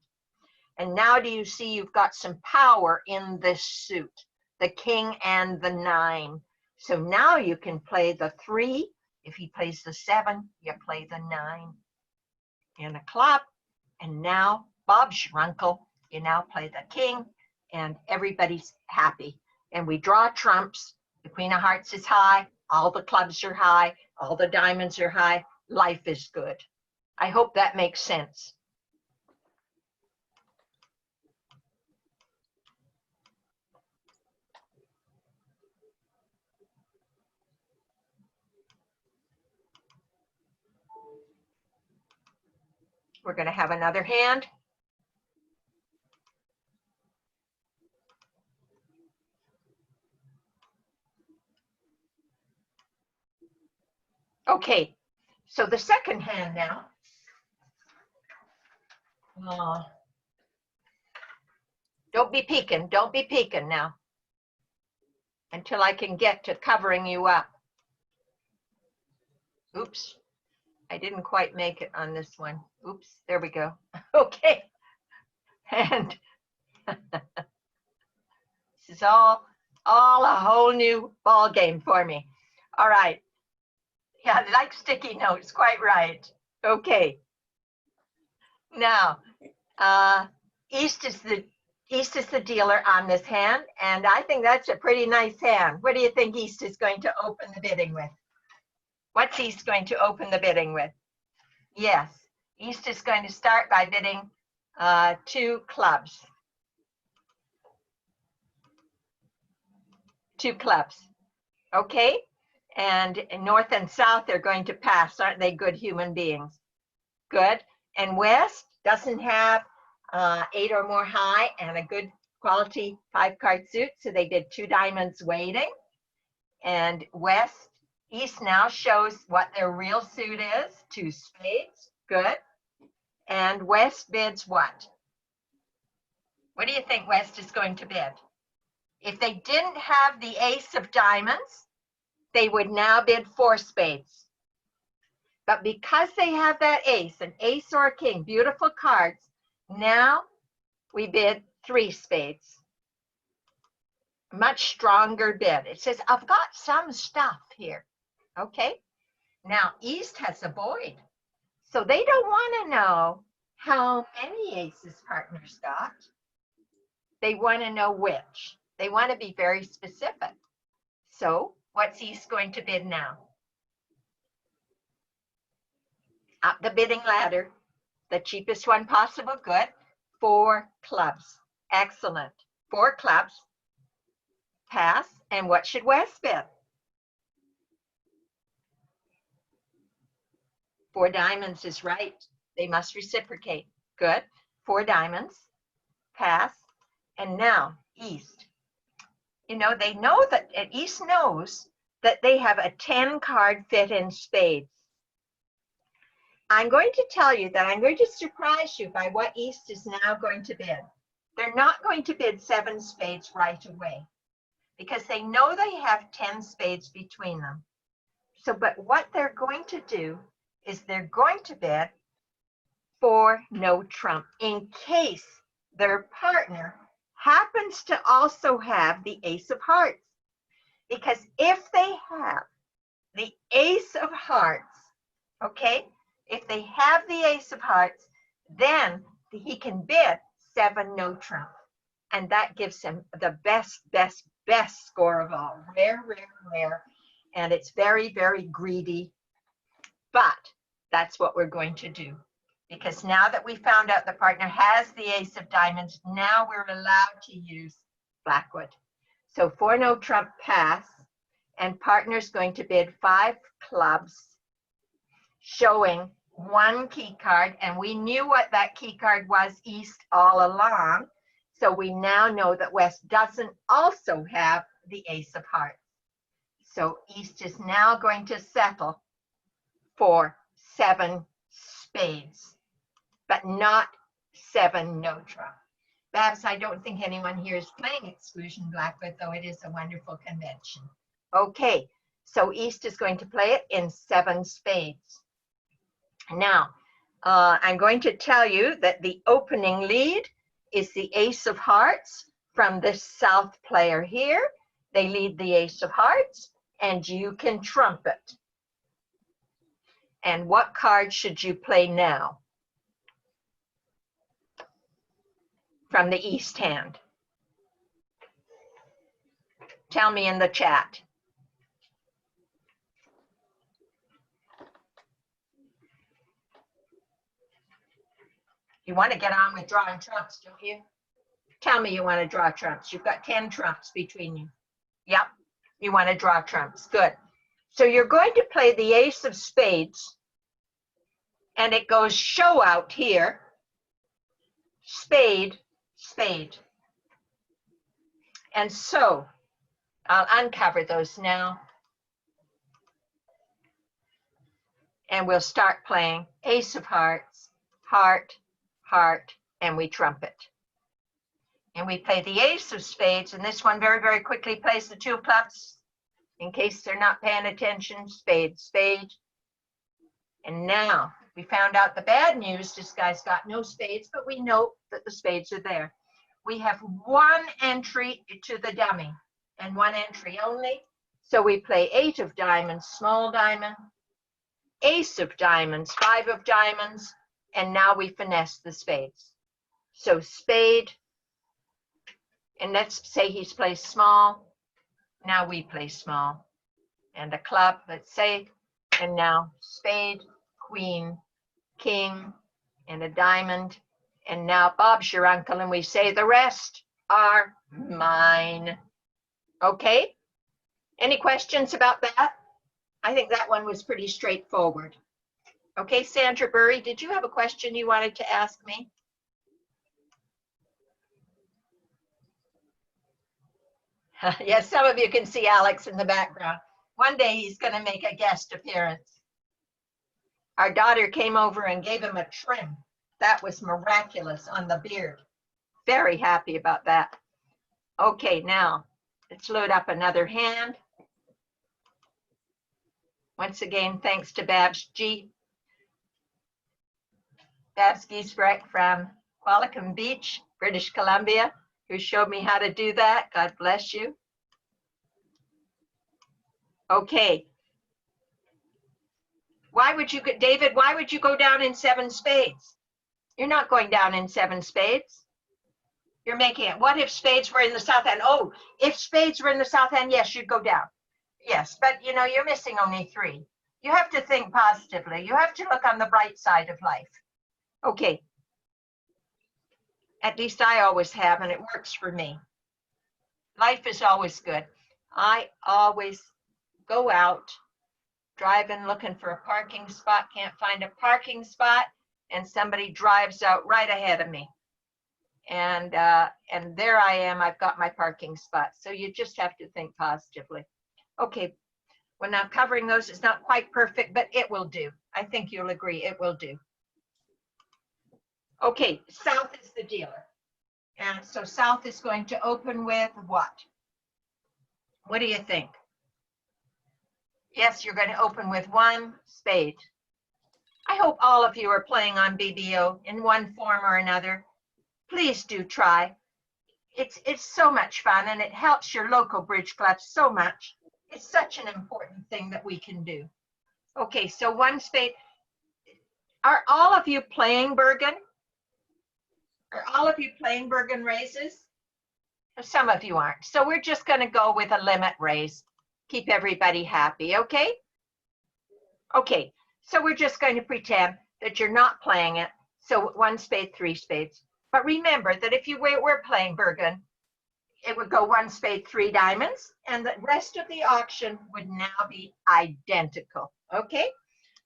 And now do you see you've got some power in this suit, the king and the 9. So now you can play the 3. If he plays the 7, you play the 9 in a club. And now, Bob Schrunkle, you now play the king, and everybody's happy. And we draw trumps. The queen of hearts is high. All the clubs are high. All the diamonds are high. Life is good. I hope that makes sense. We're going to have another hand. Okay, so the second hand now. Don't be peeking. Don't be peeking now until I can get to covering you up. Oops, I didn't quite make it on this one. Oops, there we go. Okay, and this is all a whole new ball game for me. All right. Yeah, like sticky notes, quite right. Okay. Now, East is the dealer on this hand, and I think that's a pretty nice hand. What do you think East is going to open the bidding with? What's East going to open the bidding with? Yes, East is going to start by bidding 2 clubs. 2 clubs. Okay? And North and South are going to pass. Aren't they good human beings? Good. And West doesn't have 8 or more high and a good quality 5-card suit. So they did 2 diamonds waiting. And East now shows what their real suit is. 2 spades. Good. And West bids what? What do you think West is going to bid? If they didn't have the ace of diamonds, they would now bid 4 spades. But because they have that ace, an ace or a king, beautiful cards, now we bid 3 spades. Much stronger bid. It says, I've got some stuff here. Okay. Now East has a void. So they don't want to know how many aces partners got. They want to know which. They want to be very specific. So what's East going to bid now? Up the bidding ladder, the cheapest one possible. Good. 4 clubs. Excellent. 4 clubs. Pass. And what should West bid? 4 diamonds is right. They must reciprocate. Good. 4 diamonds. Pass. And now East. You know, they know that East knows that they have a 10-card fit in spades. I'm going to tell you that I'm going to surprise you by what East is now going to bid. They're not going to bid 7 spades right away because they know they have 10 spades between them. So, but what they're going to do is they're going to bid for no trump in case their partner happens to also have the ace of hearts. Because if they have the ace of hearts, okay, if they have the ace of hearts, then he can bid 7 no trump. And that gives him the best score of all. Rare, rare, rare. And it's very, very greedy. But that's what we're going to do. because now that we found out the partner has the ace of diamonds, now we're allowed to use Blackwood. So 4 no trump pass, and partner's going to bid 5 clubs, showing 1 key card, and we knew what that key card was, East, all along. So we now know that West doesn't also have the ace of hearts. So East is now going to settle for 7 spades, but not 7 no trump. Babs, I don't think anyone here is playing exclusion Blackwood, though it is a wonderful convention. Okay, so East is going to play it in 7 spades. Now, I'm going to tell you that the opening lead is the ace of hearts from the South player here. They lead the ace of hearts, and you can trump it. And what card should you play now from the East hand? Tell me in the chat. You want to get on with drawing trumps, don't you? Tell me you want to draw trumps. You've got 10 trumps between you. Yep, you want to draw trumps. Good. So you're going to play the ace of spades, and it goes show out here, spade, spade. And so I'll uncover those now, and we'll start playing ace of hearts, heart, heart, and we trumpet. And we play the ace of spades, and this one very, very quickly plays the 2 of clubs in case they're not paying attention. Spade, spade. And now we found out the bad news. This guy's got no spades, but we know that the spades are there. We have 1 entry to the dummy and 1 entry only. So we play 8 of diamonds, small diamond, ace of diamonds, 5 of diamonds, and now we finesse the spades. So spade, and let's say he's played small. Now we play small. And a club, let's say, and now spade, queen, king, and a diamond. And now Bob's your uncle, and we say the rest are mine. Okay? Any questions about that? I think that one was pretty straightforward. Okay, Sandra Burry, did you have a question you wanted to ask me? Yes, some of you can see Alex in the background. One day he's going to make a guest appearance. Our daughter came over and gave him a trim. That was miraculous on the beard. Very happy about that. Okay, now let's load up another hand. Once again, thanks to Babs Giesbrecht from Qualicum Beach, British Columbia, who showed me how to do that. God bless you. Okay. David, why would you go down in 7 spades? You're not going down in 7 spades. You're making it. What if spades were in the south hand? Oh, if spades were in the south hand, yes, you'd go down. Yes, but you know, you're missing only 3. You have to think positively. You have to look on the bright side of life. Okay. At least I always have, and it works for me. Life is always good. I always go out, driving, looking for a parking spot, can't find a parking spot, and somebody drives out right ahead of me. And there I am, I've got my parking spot. So you just have to think positively. Okay, we're now covering those. It's not quite perfect, but it will do. I think you'll agree, it will do. Okay, South is the dealer. And so South is going to open with what? What do you think? Yes, you're going to open with 1 spade. I hope all of you are playing on BBO in one form or another. Please do try. It's so much fun, and it helps your local bridge club so much. It's such an important thing that we can do. Okay, so 1 spade. Are all of you playing Bergen? Are all of you playing Bergen raises? Some of you aren't. So we're just going to go with a limit raise. Keep everybody happy, okay? Okay, so we're just going to pretend that you're not playing it, So 1 spade, 3 spades. But remember that if you were playing Bergen, it would go 1 spade, 3 diamonds, and the rest of the auction would now be identical. Okay?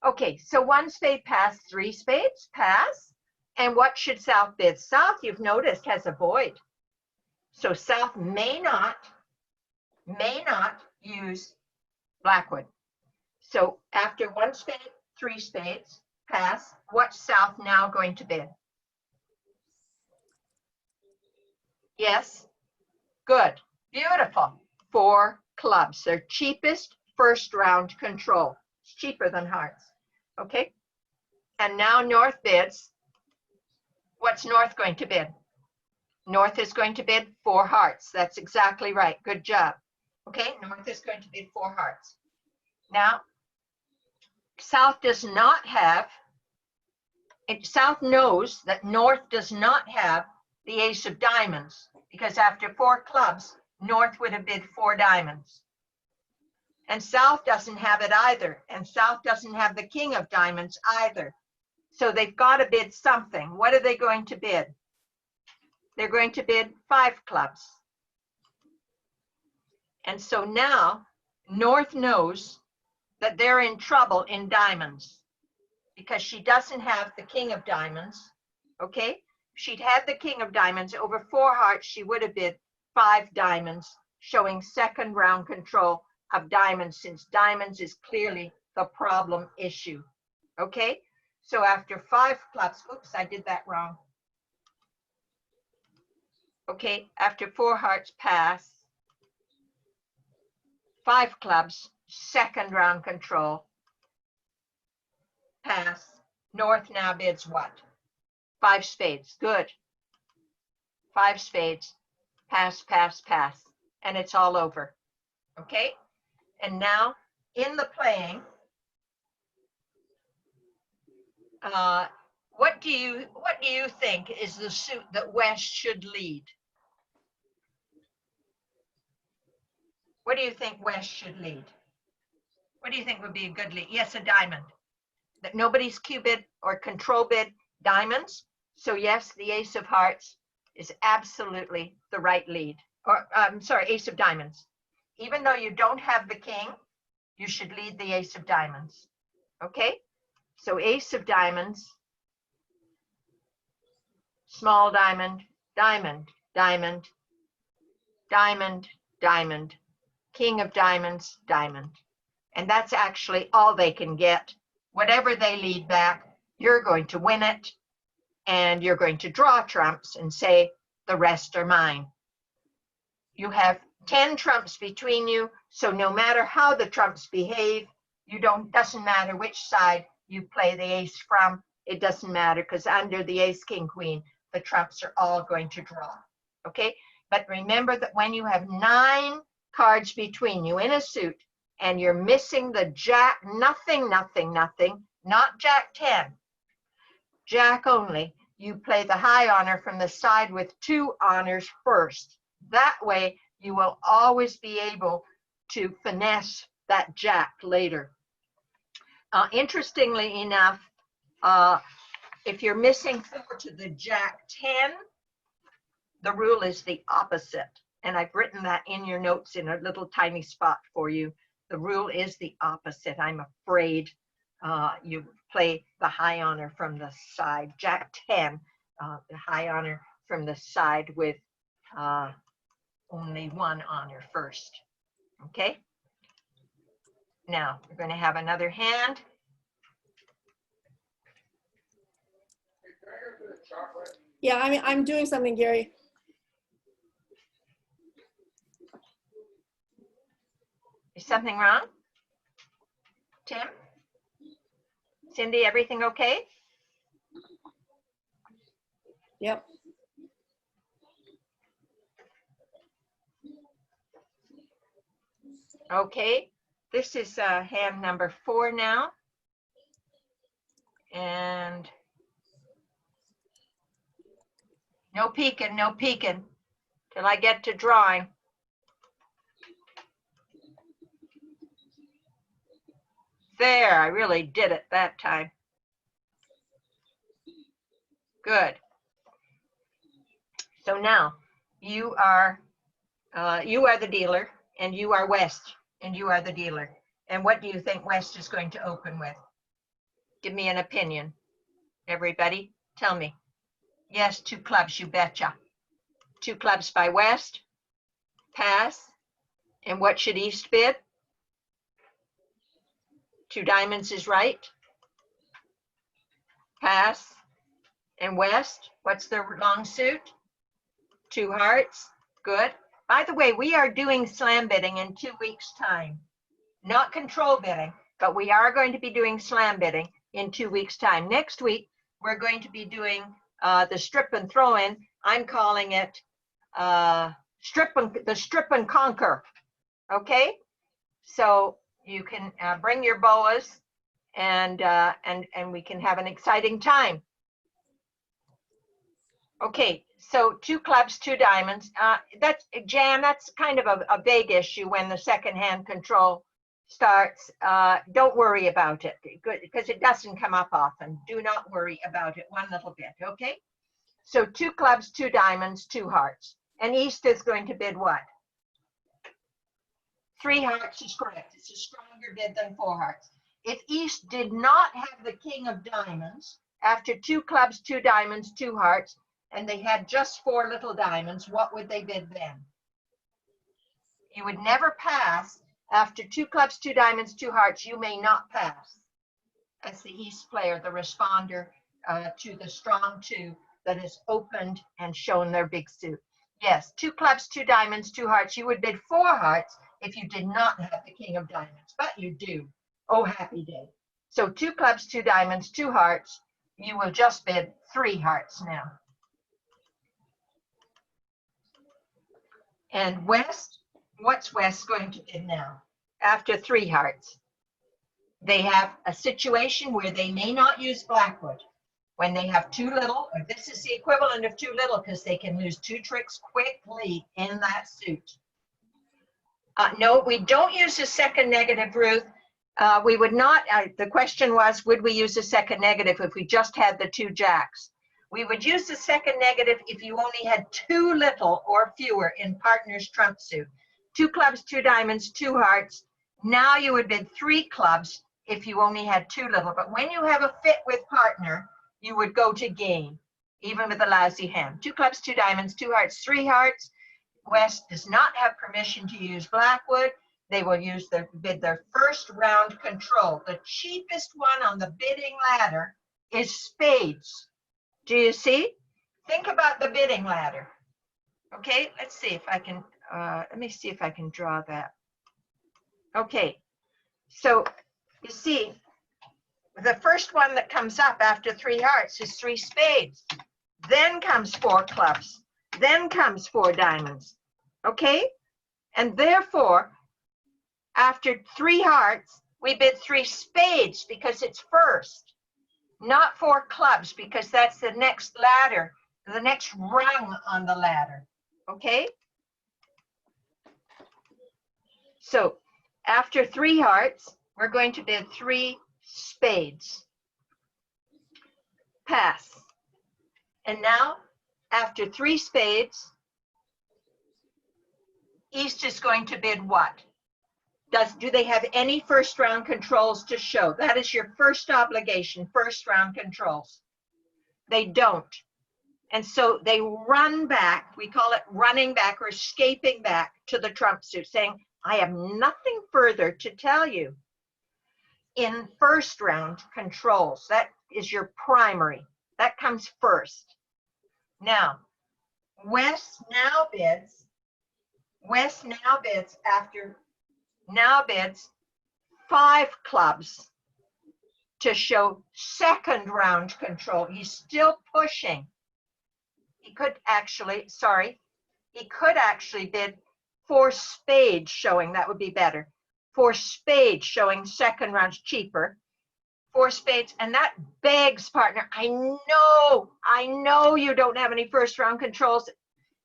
Okay, so 1 spade pass, 3 spades pass. And what should South bid? South, you've noticed, has a void. So South may not use Blackwood. So after 1 spade, 3 spades pass, what's South now going to bid? Yes, good, beautiful. 4 clubs, their cheapest first round control. It's cheaper than hearts, okay? And now North bids. What's North going to bid? North is going to bid 4 hearts. That's exactly right, good job. Okay, North is going to bid 4 hearts. Now, South does not have, South knows that North does not have the ace of diamonds, because after 4 clubs, North would have bid 4 diamonds. And South doesn't have it either, and South doesn't have the king of diamonds either. So they've got to bid something. What are they going to bid? They're going to bid 5 clubs. And so now North knows that they're in trouble in diamonds because she doesn't have the king of diamonds, okay? If she'd had the king of diamonds over 4 hearts, she would have bid 5 diamonds, showing second round control of diamonds, since diamonds is clearly the problem issue, okay? So after 5 clubs, oops, I did that wrong. Okay, after 4 hearts pass, 5 clubs, second round control, pass. North now bids what? 5 spades, good. 5 spades, pass, pass, pass, and it's all over, okay? And now in the playing, what do you think is the suit that West should lead? What do you think West should lead? What do you think would be a good lead? Yes, a diamond. That nobody's Q bid or control bid diamonds. So yes, the ace of hearts is absolutely the right lead. Or I'm sorry, ace of diamonds. Even though you don't have the king, you should lead the ace of diamonds. Okay? So ace of diamonds, small diamond, diamond, diamond, diamond, diamond, king of diamonds, diamond. And that's actually all they can get. Whatever they lead back, you're going to win it, and you're going to draw trumps and say, the rest are mine. You have 10 trumps between you, so no matter how the trumps behave, doesn't matter which side you play the ace from, it doesn't matter, because under the ace, king, queen, the trumps are all going to draw, okay? But remember that when you have 9 cards between you in a suit, and you're missing the jack, nothing, nothing, nothing, not jack 10, jack only, you play the high honor from the side with 2 honors first. That way, you will always be able to finesse that jack later. Interestingly enough, if you're missing 4 to the jack 10, the rule is the opposite. And I've written that in your notes in a little tiny spot for you. The rule is the opposite. I'm afraid you play the high honor from the side, jack 10, the high honor from the side with only 1 honor first, okay? Now, we're going to have another hand. Yeah, I'm doing something, Gary. Is something wrong? Tim? Cindy, everything okay? Yep. Okay, this is hand number 4 now. And no peeking, no peeking till I get to drawing. There, I really did it that time. Good. So now you are the dealer, and you are West, and you are the dealer. And what do you think West is going to open with? Give me an opinion. Everybody, tell me. Yes, 2 clubs, you betcha. 2 clubs by West, pass. And what should East bid? 2 diamonds is right. Pass. And West, what's the long suit? 2 hearts. Good. By the way, we are doing slam bidding in 2 weeks' time. Not control bidding, but we are going to be doing slam bidding in 2 weeks' time. Next week, we're going to be doing the strip and throw in. I'm calling it the strip and conquer. Okay? So you can bring your boas and we can have an exciting time. Okay, so 2 clubs, 2 diamonds. That's Jan, that's kind of a big issue when the second hand control starts. Don't worry about it because it doesn't come up often. Do not worry about it one little bit, okay? So 2 clubs, 2 diamonds, 2 hearts. And East is going to bid what? 3 hearts is correct. It's a stronger bid than 4 hearts. If East did not have the king of diamonds, after 2 clubs, 2 diamonds, 2 hearts, and they had just 4 little diamonds, what would they bid then? You would never pass. After 2 clubs, 2 diamonds, 2 hearts, you may not pass. As the East player, the responder to the strong 2 that has opened and shown their big suit. Yes, 2 clubs, 2 diamonds, 2 hearts. You would bid 4 hearts if you did not have the king of diamonds, but you do. Oh, happy day. So 2 clubs, 2 diamonds, 2 hearts. You will just bid 3 hearts now. And West, what's West going to bid now? After 3 hearts. They have a situation where they may not use Blackwood. When they have 2 little, or this is the equivalent of 2 little because they can lose 2 tricks quickly in that suit. No, we don't use a second negative, Ruth. We would not, the question was, would we use a second negative if we just had the 2 jacks? We would use the second negative if you only had 2 little or fewer in partner's trump suit. 2 clubs, 2 diamonds, 2 hearts. Now you would bid 3 clubs if you only had 2 little. But when you have a fit with partner, you would go to game, even with a lousy hand. 2 clubs, 2 diamonds, 2 hearts, 3 hearts. West does not have permission to use Blackwood. They will use bid their first round control. The cheapest one on the bidding ladder is spades. Do you see? Think about the bidding ladder. Okay, let's see if I can, let me see if I can draw that. Okay, so you see, the first one that comes up after 3 hearts is 3 spades. Then comes 4 clubs. Then comes 4 diamonds. Okay? And therefore, after 3 hearts, we bid 3 spades because it's first. Not 4 clubs because that's the next ladder, the next rung on the ladder. Okay? So after 3 hearts, we're going to bid 3 spades. Pass. And now, after 3 spades, East is going to bid what? Do they have any first round controls to show? That is your first obligation, first round controls. They don't. And so they run back, we call it running back or escaping back to the trump suit, saying, I have nothing further to tell you. In first round controls, that is your primary. That comes first. Now, West now bids now bids 5 clubs to show second round control. He's still pushing. He could actually bid 4 spades showing, that would be better. 4 spades showing second round's cheaper. 4 spades, and that begs partner. I know you don't have any first round controls,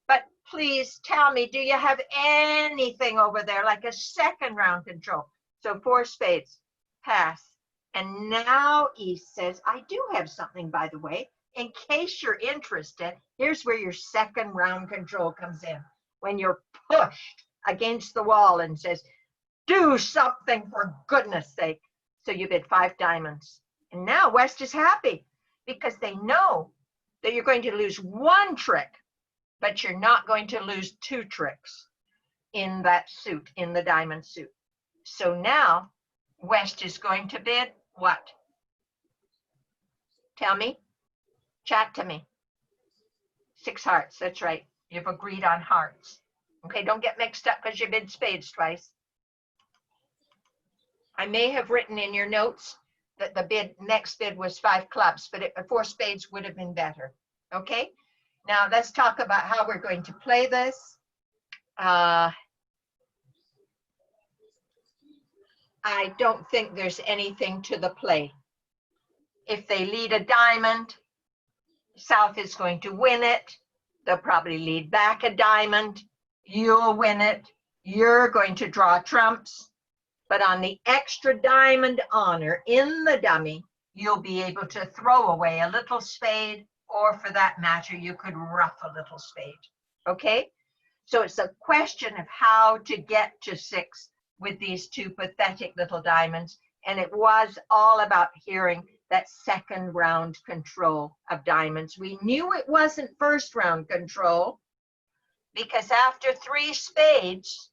but please tell me, do you have anything over there like a second round control? So 4 spades, pass. And now East says, I do have something, by the way, in case you're interested, here's where your second round control comes in. When you're pushed against the wall and says, do something for goodness sake. So you bid 5 diamonds. And now West is happy because they know that you're going to lose 1 trick, but you're not going to lose 2 tricks in that suit, in the diamond suit. So now West is going to bid what? Tell me. Chat to me. 6 hearts. That's right. You've agreed on hearts. Okay, don't get mixed up because you bid spades twice. I may have written in your notes that the next bid was 5 clubs, but 4 spades would have been better. Okay, now let's talk about how we're going to play this. I don't think there's anything to the play. If they lead a diamond, South is going to win it. They'll probably lead back a diamond. You'll win it. You're going to draw trumps. But on the extra diamond honor in the dummy, you'll be able to throw away a little spade, or for that matter, you could ruff a little spade. Okay? So it's a question of how to get to 6 with these 2 pathetic little diamonds. And it was all about hearing that second round control of diamonds. We knew it wasn't first round control because after 3 spades,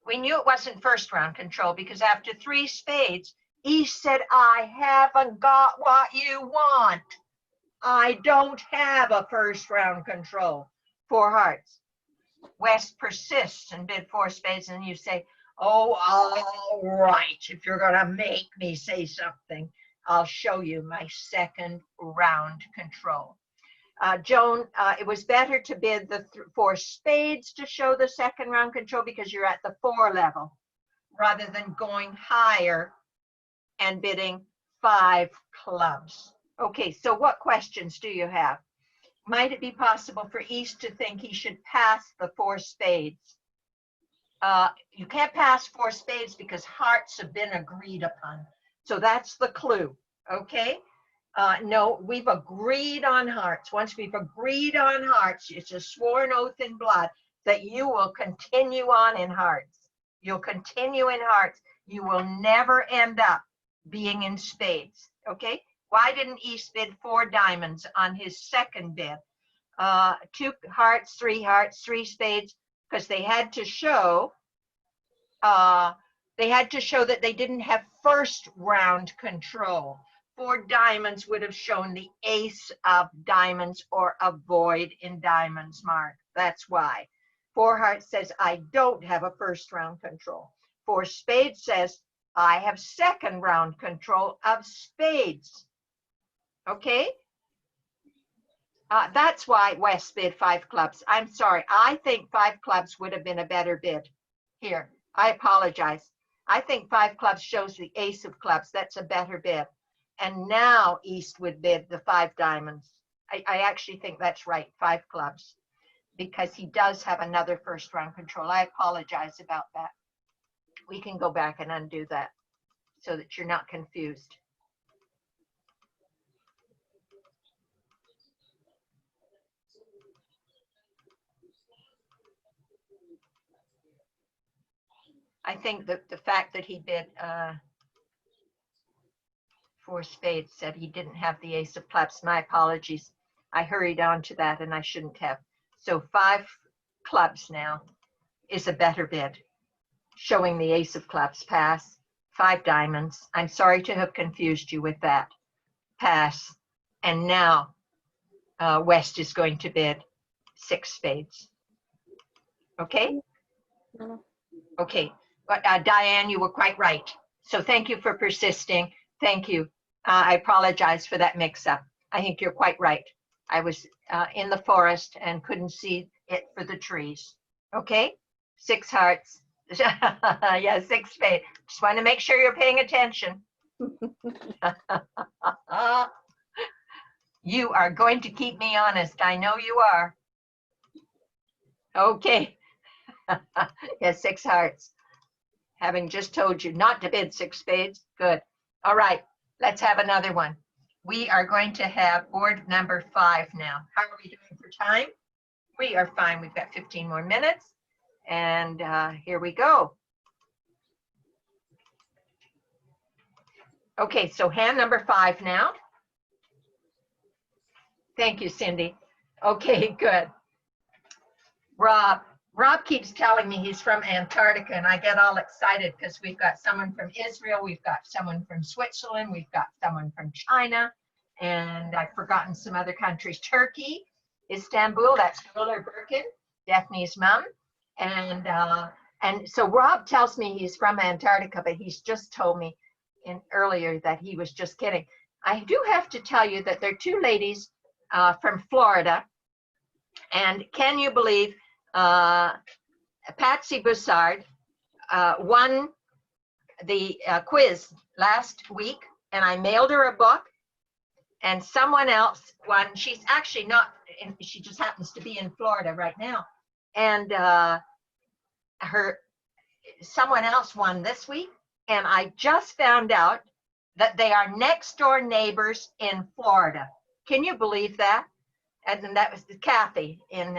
we knew it wasn't first round control because after 3 spades, East said, I haven't got what you want. I don't have a first round control. 4 hearts. West persists and bid 4 spades, and you say, oh, all right, if you're going to make me say something, I'll show you my second round control. Joan, it was better to bid the 4 spades to show the second round control because you're at the 4 level rather than going higher and bidding 5 clubs. Okay, so what questions do you have? Might it be possible for East to think he should pass the 4 spades? You can't pass 4 spades because hearts have been agreed upon. So that's the clue, okay? No, we've agreed on hearts. Once we've agreed on hearts, it's a sworn oath in blood that you will continue on in hearts. You'll continue in hearts. You will never end up being in spades, okay? Why didn't East bid 4 diamonds on his second bid? 2 hearts, 3 spades, because they had to show that they didn't have first round control. 4 diamonds would have shown the ace of diamonds or a void in diamonds, Mark. That's why. 4 hearts says, I don't have a first round control. 4 spades says, I have second round control of spades. Okay? That's why West bid 5 clubs. I'm sorry. I think 5 clubs would have been a better bid. Here, I apologize. I think 5 clubs shows the ace of clubs. That's a better bid. And now East would bid the 5 diamonds. I actually think that's right, 5 clubs, because he does have another first round control. I apologize about that. We can go back and undo that so that you're not confused. I think that the fact that he bid 4 spades said he didn't have the ace of clubs. My apologies. I hurried on to that and I shouldn't have. So 5 clubs now is a better bid, showing the ace of clubs. Pass. 5 diamonds. I'm sorry to have confused you with that. Pass. And now West is going to bid 6 spades. Okay? Okay. But Diane, you were quite right. So thank you for persisting. Thank you. I apologize for that mix-up. I think you're quite right. I was in the forest and couldn't see it for the trees. Okay? 6 hearts. Yeah, 6 spades. Just want to make sure you're paying attention. You are going to keep me honest. I know you are. Okay. Yeah, 6 hearts. Having just told you not to bid 6 spades. Good. All right. Let's have another one. we are going to have board number 5 now. How are we doing for time? We are fine. We've got 15 more minutes. And here we go. Okay, so hand number 5 now. Thank you, Cindy. Okay, good. Rob keeps telling me he's from Antarctica, and I get all excited because we've got someone from Israel, we've got someone from Switzerland, we've got someone from China, and I've forgotten some other countries. Turkey, Istanbul, that's Gula Birkin, Daphne's mom. And so Rob tells me he's from Antarctica, but he's just told me earlier that he was just kidding. I do have to tell you that there are 2 ladies from Florida, and can you believe Patsy Boussard won the quiz last week, and I mailed her a book, and someone else won. She's actually not, she just happens to be in Florida right now, and someone else won this week, and I just found out that they are next door neighbors in Florida. Can you believe that? And then that was Kathy in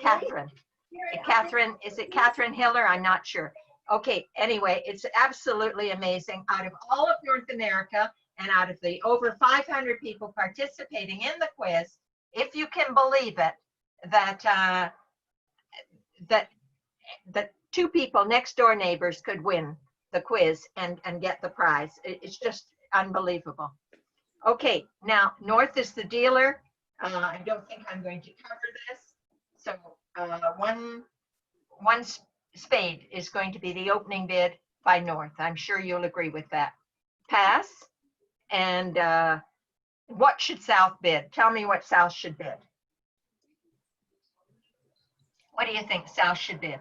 Catherine. Catherine, is it Catherine Hiller? I'm not sure. Okay, anyway, it's absolutely amazing. Out of all of North America and out of the over 500 people participating in the quiz, if you can believe it, that 2 people, next door neighbors, could win the quiz and get the prize. It's just unbelievable. Okay, now North is the dealer. I don't think I'm going to cover this. So one spade is going to be the opening bid by North. I'm sure you'll agree with that. Pass. And what should South bid? Tell me what South should bid. What do you think South should bid?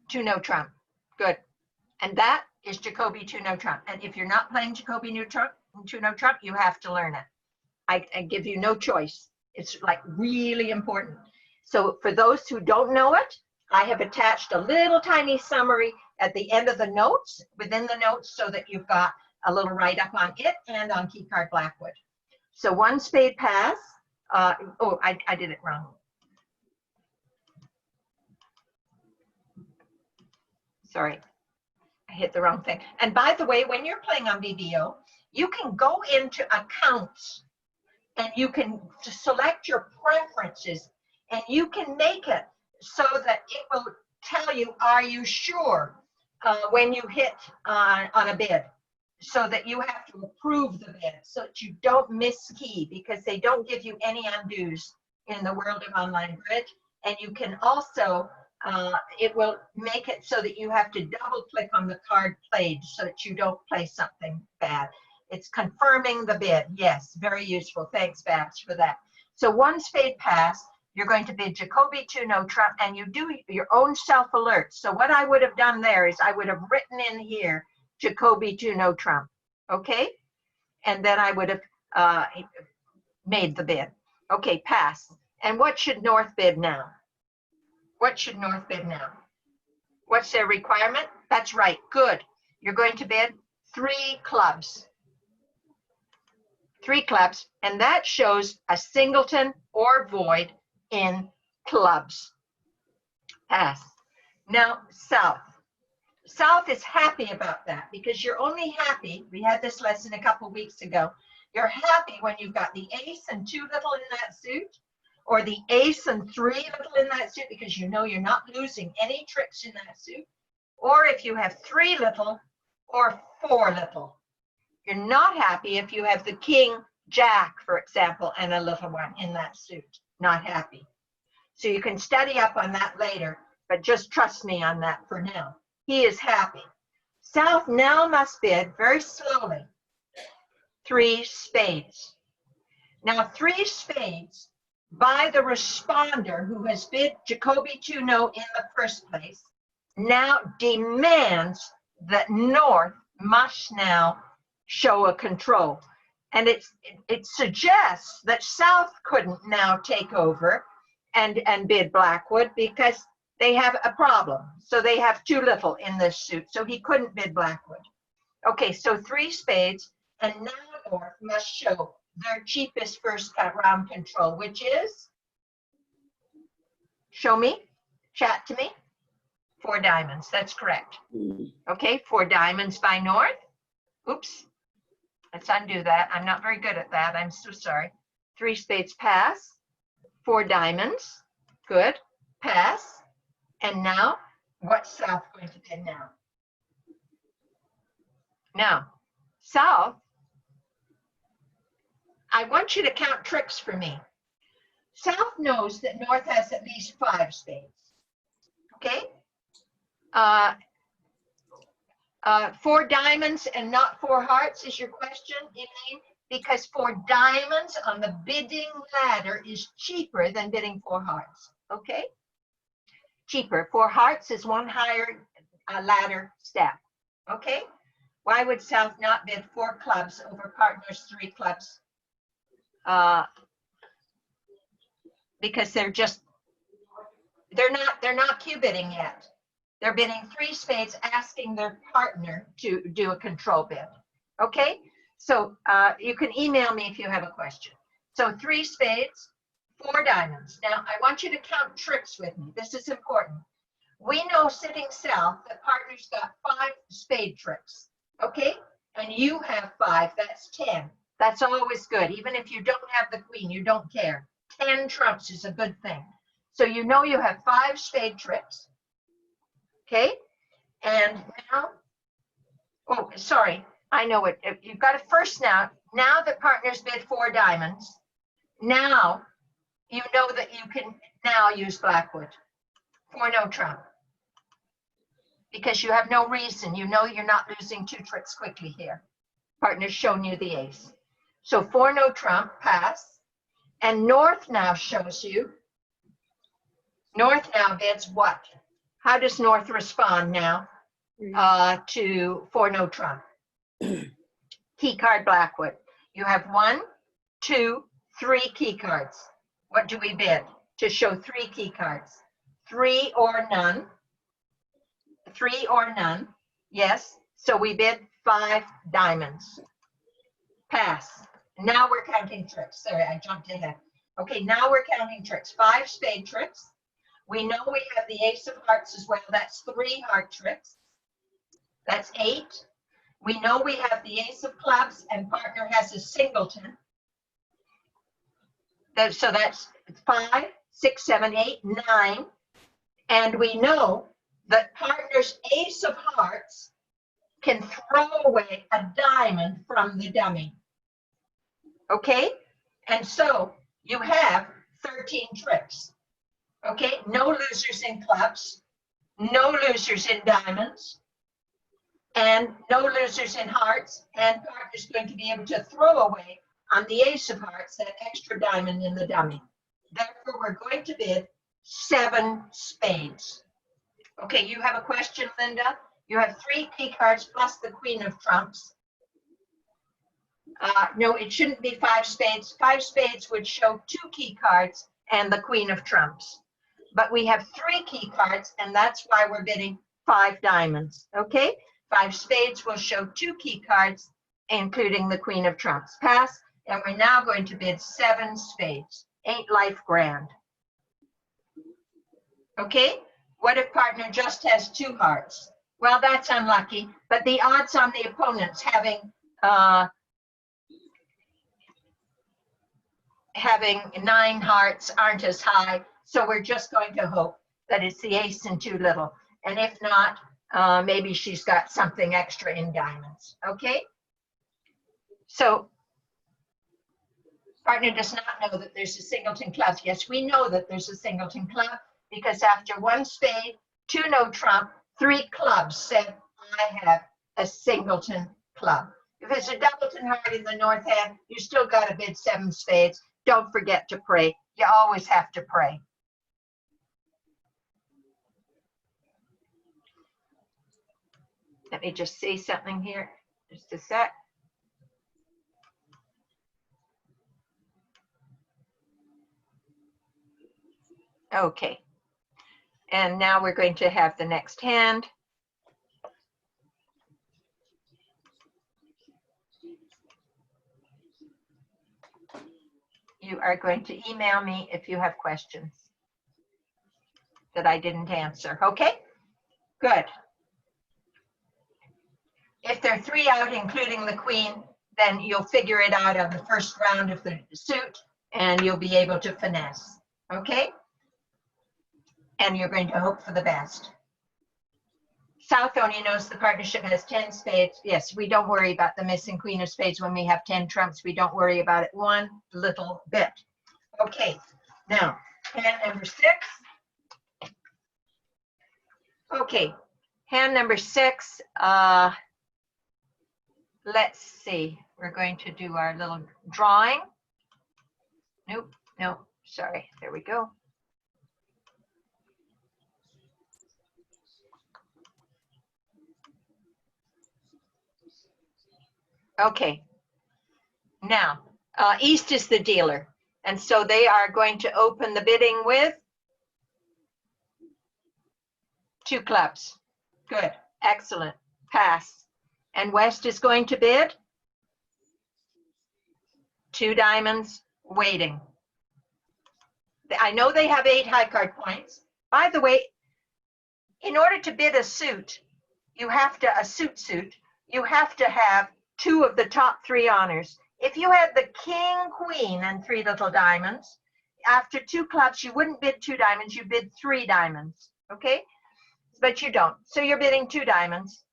2 no trump. Good. And that is Jacoby 2 no trump. And if you're not playing Jacoby 2 no trump, you have to learn it. I give you no choice. It's like really important. So for those who don't know it, I have attached a little tiny summary at the end of the notes, within the notes, so that you've got a little write-up on it and on key card Blackwood. So 1 spade pass. Oh, I did it wrong. Sorry, I hit the wrong thing. And by the way, when you're playing on BBO, you can go into accounts and you can select your preferences, and you can make it so that it will tell you, are you sure, when you hit on a bid, so that you have to approve the bid so that you don't miss key, because they don't give you any undos in the world of online bridge. And you can also, it will make it so that you have to double click on the card played so that you don't play something bad. It's confirming the bid. Yes, very useful. Thanks, Babs, for that. So 1 spade pass, you're going to bid Jacoby 2 no trump, and you do your own self alert. So what I would have done there is I would have written in here Jacoby 2 no trump, okay? And then I would have made the bid. Okay, pass. And what should North bid now? What should North bid now? What's their requirement? That's right, good. You're going to bid 3 clubs. 3 clubs, and that shows a singleton or void in clubs. Pass. Now, South. South is happy about that because you're only happy, we had this lesson a couple weeks ago, you're happy when you've got the ace and 2 little in that suit, or the ace and 3 little in that suit, because you know you're not losing any tricks in that suit, or if you have 3 little or 4 little. You're not happy if you have the king, jack, for example, and a little one in that suit. Not happy. So you can study up on that later, but just trust me on that for now. He is happy. South now must bid very slowly 3 spades. Now 3 spades by the responder who has bid Jacoby 2 no in the first place now demands that North must now show a control. And it suggests that South couldn't now take over and bid Blackwood because they have a problem. So they have 2 little in this suit. So he couldn't bid Blackwood. Okay, so 3 spades, and now North must show their cheapest first round control, which is, show me, chat to me, 4 diamonds, that's correct. Okay, 4 diamonds by North. Oops, let's undo that. I'm not very good at that, I'm so sorry. 3 spades pass, 4 diamonds, good, pass. And now, what's South going to bid now? Now, South, I want you to count tricks for me. South knows that North has at least 5 spades. Okay? 4 diamonds and not 4 hearts is your question, Elaine? Because 4 diamonds on the bidding ladder is cheaper than bidding 4 hearts. Okay? Cheaper. 4 hearts is 1 higher ladder step. Okay? Why would South not bid 4 clubs over partners 3 clubs? Because they're not Q bidding yet. They're bidding 3 spades, asking their partner to do a control bid. Okay? So you can email me if you have a question. So 3 spades, 4 diamonds. Now I want you to count tricks with me. This is important. We know sitting South that partner's got 5 spade tricks. Okay? And you have 5, that's 10. That's always good. Even if you don't have the queen, you don't care. 10 trumps is a good thing. So you know you have 5 spade tricks. Okay? And now, oh, sorry, I know it. You've got it first now. Now that partners bid 4 diamonds, now you know that you can now use Blackwood for no trump. Because you have no reason. You know you're not losing 2 tricks quickly here. Partner's shown you the ace. So 4 no trump, pass. And North now shows you. North now bids what? How does North respond now to 4 no trump? Key card Blackwood. You have 1, 2, 3 key cards. What do we bid? To show 3 key cards. 3 or none. 3 or none. Yes. So we bid 5 diamonds. Pass. Now we're counting tricks. Sorry, I jumped ahead. Okay, now we're counting tricks. 5 spade tricks. We know we have the ace of hearts as well. That's 3 heart tricks. That's 8. We know we have the ace of clubs and partner has a singleton. So that's 5, 6, 7, 8, 9. And we know that partner's ace of hearts can throw away a diamond from the dummy. Okay? And so you have 13 tricks. Okay? No losers in clubs, no losers in diamonds, and no losers in hearts, and partner's going to be able to throw away on the ace of hearts that extra diamond in the dummy. Therefore, we're going to bid 7 spades. Okay, you have a question, Linda? You have 3 key cards plus the queen of trumps. No, it shouldn't be 5 spades. 5 spades would show 2 key cards and the queen of trumps. But we have 3 key cards, and that's why we're bidding 5 diamonds. Okay? 5 spades will show 2 key cards, including the queen of trumps. Pass, and we're now going to bid 7 spades. Ain't life grand? Okay? What if partner just has 2 hearts? Well, that's unlucky, but the odds on the opponents having 9 hearts aren't as high, so we're just going to hope that it's the ace and 2 little. And if not, maybe she's got something extra in diamonds. Okay? So partner does not know that there's a singleton club. Yes, we know that there's a singleton club because after 1 spade, 2 no trump, 3 clubs said, I have a singleton club. If it's a doubleton heart in the north hand, you still got to bid 7 spades. Don't forget to pray. You always have to pray. Let me just say something here. Just a sec. Okay. And now we're going to have the next hand. you are going to email me if you have questions that I didn't answer. Okay, good. If there are 3 out, including the queen, then you'll figure it out on the first round of the suit and you'll be able to finesse. Okay? And you're going to hope for the best. South only knows the partnership has 10 spades. Yes, we don't worry about the missing queen of spades when we have 10 trumps. We don't worry about it one little bit. Okay, now, hand number 6. Okay, hand number 6. Let's see. We're going to do our little drawing. Nope, no, sorry. There we go. Okay, now, East is the dealer, and so they are going to open the bidding with 2 clubs. Good, excellent, pass. And West is going to bid 2 diamonds, waiting. I know they have 8 high card points. By the way, in order to bid a suit, you have to, a suit, you have to have 2 of the top 3 honors. If you had the king, queen, and 3 little diamonds, after 2 clubs, you wouldn't bid 2 diamonds, you bid 3 diamonds, okay? But you don't. So you're bidding 2 diamonds,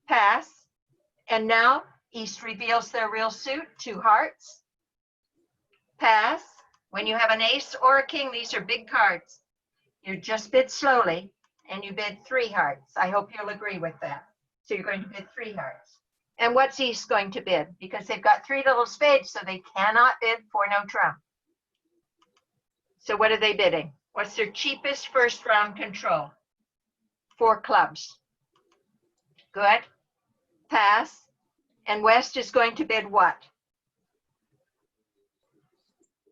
pass. And now East reveals their real suit, 2 hearts, pass. When you have an ace or a king, these are big cards. You just bid slowly and you bid 3 hearts. I hope you'll agree with that. So you're going to bid 3 hearts. And what's East going to bid? Because they've got 3 little spades, so they cannot bid for no trump. So what are they bidding? What's their cheapest first round control? 4 clubs. Good. Pass. And West is going to bid what?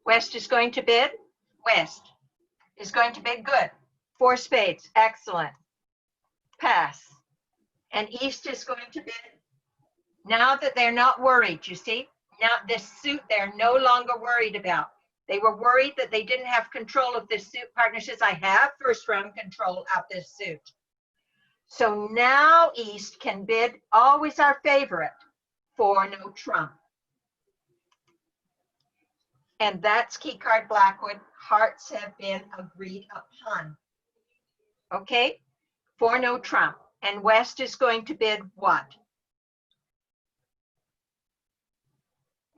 West is going to bid? West is going to bid good. 4 spades. Excellent. Pass. And East is going to bid. Now that they're not worried, you see, now this suit they're no longer worried about. They were worried that they didn't have control of this suit. Partner says, I have first round control of this suit. So now East can bid, always our favorite, for no trump. And that's key card Blackwood. Hearts have been agreed upon. Okay, for no trump. And West is going to bid what?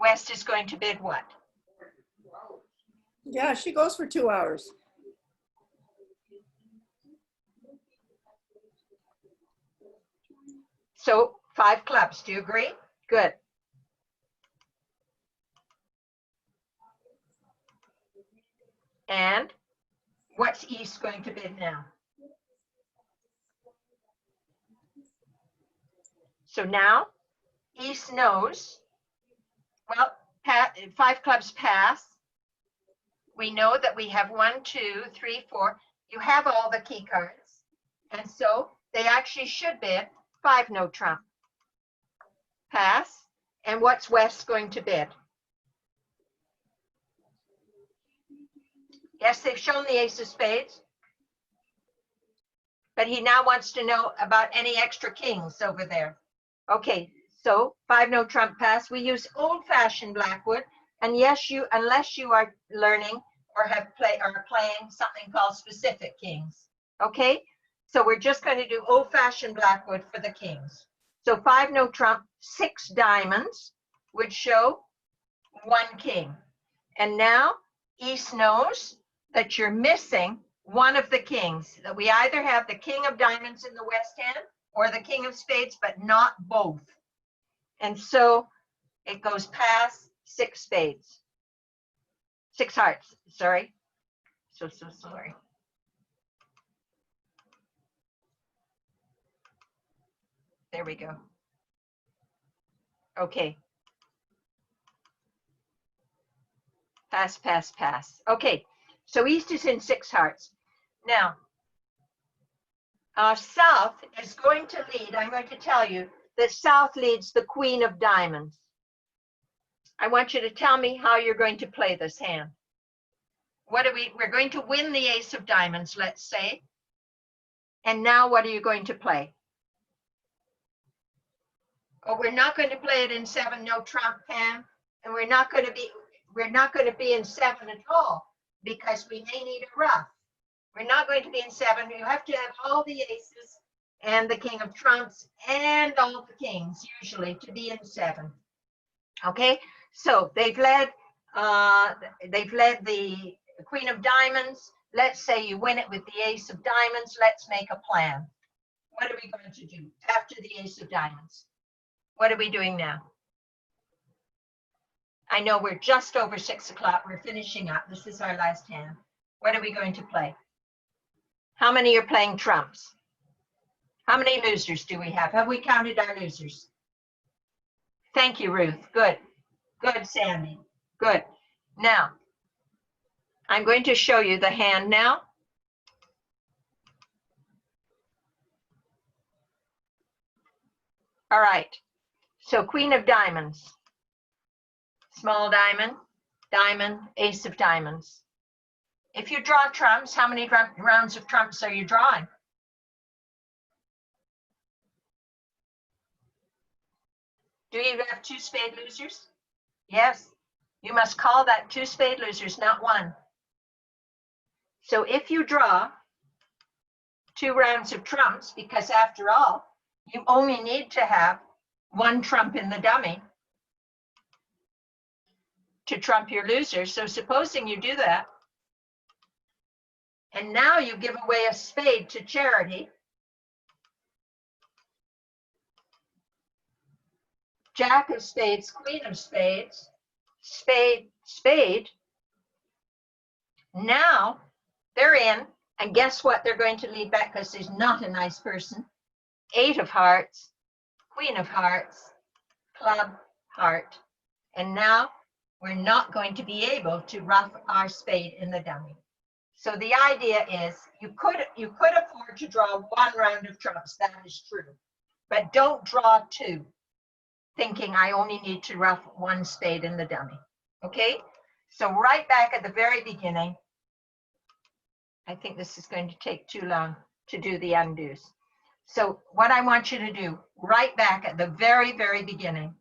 West is going to bid what? Yeah, she goes for 2 hours. So 5 clubs, do you agree? Good. And what's East going to bid now? So now East knows, well, 5 clubs pass. We know that we have 1, 2, 3, 4. You have all the key cards. And so they actually should bid 5 no trump. Pass. And what's West going to bid? Yes, they've shown the ace of spades. But he now wants to know about any extra kings over there. Okay, so 5 no trump pass. We use old-fashioned Blackwood. And yes, unless you are learning or are playing something called specific kings. Okay, so we're just going to do old-fashioned Blackwood for the kings. So 5 no trump, 6 diamonds would show 1 king. And now East knows that you're missing one of the kings, that we either have the king of diamonds in the west hand or the king of spades, but not both. And so it goes past 6 spades. 6 hearts, sorry. So sorry. There we go. Okay. Pass, pass, pass. Okay, so East is in 6 hearts. Now, South is going to lead. I'm going to tell you that South leads the queen of diamonds. I want you to tell me how you're going to play this hand. We're going to win the ace of diamonds, let's say. And now what are you going to play? Oh, we're not going to play it in 7, no trump, Pam. And we're not going to be in 7 at all, because we may need a ruff. We're not going to be in 7. You have to have all the aces and the king of trumps and all the kings, usually, to be in 7. Okay, so they've led the queen of diamonds. Let's say you win it with the ace of diamonds. Let's make a plan. What are we going to do after the ace of diamonds? What are we doing now? I know we're just over 6 o'clock. We're finishing up. This is our last hand. What are we going to play? How many are playing trumps? How many losers do we have? Have we counted our losers? Thank you, Ruth. Good. Good, Sandy. Good. Now, I'm going to show you the hand now. All right. So queen of diamonds. Small diamond, diamond, ace of diamonds. If you draw trumps, how many rounds of trumps are you drawing? Do you have 2 spade losers? Yes. You must call that 2 spade losers, not 1. So if you draw 2 rounds of trumps, because after all, you only need to have 1 trump in the dummy to trump your loser. So supposing you do that, and now you give away a spade to charity, jack of spades, queen of spades, spade, spade. Now they're in, and guess what? They're going to lead back because he's not a nice person. 8 of hearts, queen of hearts, club, heart. And now we're not going to be able to ruff our spade in the dummy. So the idea is you could afford to draw 1 round of trumps. That is true. But don't draw 2, thinking I only need to ruff 1 spade in the dummy. Okay? So right back at the very beginning, I think this is going to take too long to do the undos. So what I want you to do right back at the very, very beginning.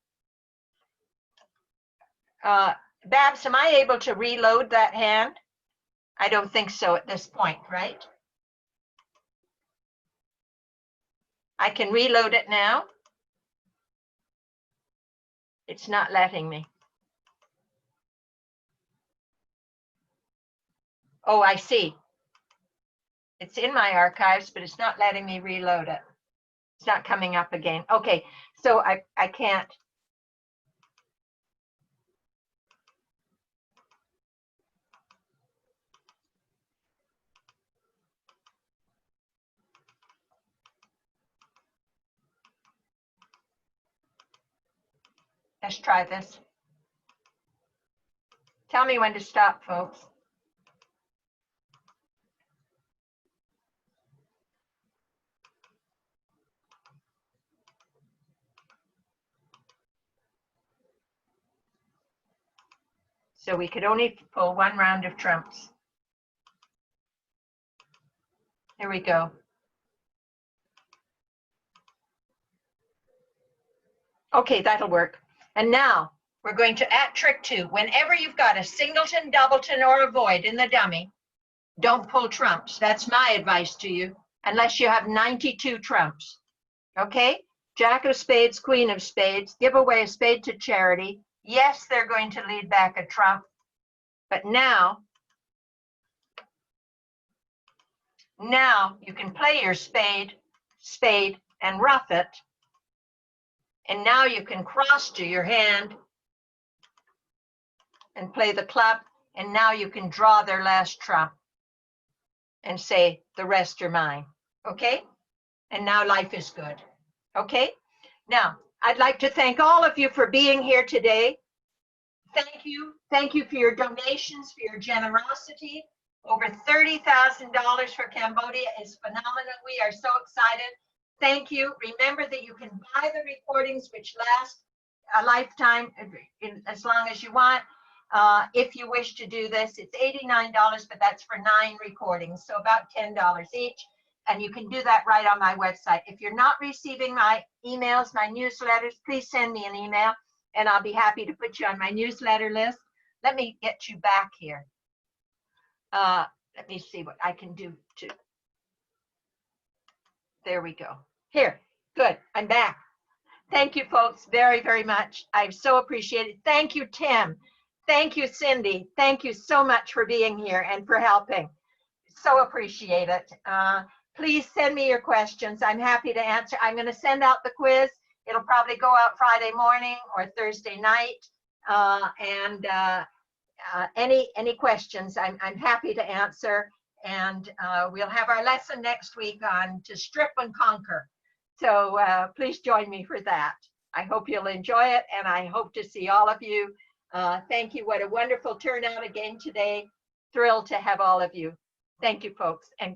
Babs, am I able to reload that hand? I don't think so at this point, right? I can reload it now. It's not letting me. Oh, I see. It's in my archives, but it's not letting me reload it. It's not coming up again. Okay, so I can't. Let's try this. Tell me when to stop, folks. So we could only pull 1 round of trumps. Here we go. Okay, that'll work. And now we're going to add trick 2. Whenever you've got a singleton, doubleton, or a void in the dummy, don't pull trumps. That's my advice to you, unless you have 92 trumps. Okay? Jack of spades, queen of spades, give away a spade to charity. Yes, they're going to lead back a trump. But now you can play your spade, and ruff it. And now you can cross to your hand and play the club. And now you can draw their last trump and say, the rest are mine. Okay? And now life is good. Okay? Now, I'd like to thank all of you for being here today. Thank you. Thank you for your donations, for your generosity. Over $30,000 for Cambodia is phenomenal. We are so excited. Thank you. Remember that you can buy the recordings, which last a lifetime, as long as you want. If you wish to do this, it's $89, but that's for 9 recordings, so about $10 each. And you can do that right on my website. If you're not receiving my emails, my newsletters, please send me an email, and I'll be happy to put you on my newsletter list. Let me get you back here. Let me see what I can do to. There we go. Here, good, I'm back. Thank you, folks, very, very much. I so appreciate it. Thank you, Tim. Thank you, Cindy. Thank you so much for being here and for helping. So appreciate it. Please send me your questions. I'm happy to answer. I'm going to send out the quiz. It'll probably go out Friday morning or Thursday night. Any questions, I'm happy to answer. And we'll have our lesson next week on to strip and conquer. So please join me for that. I hope you'll enjoy it, and I hope to see all of you. Thank you. What a wonderful turnout again today. Thrilled to have all of you. Thank you, folks. And good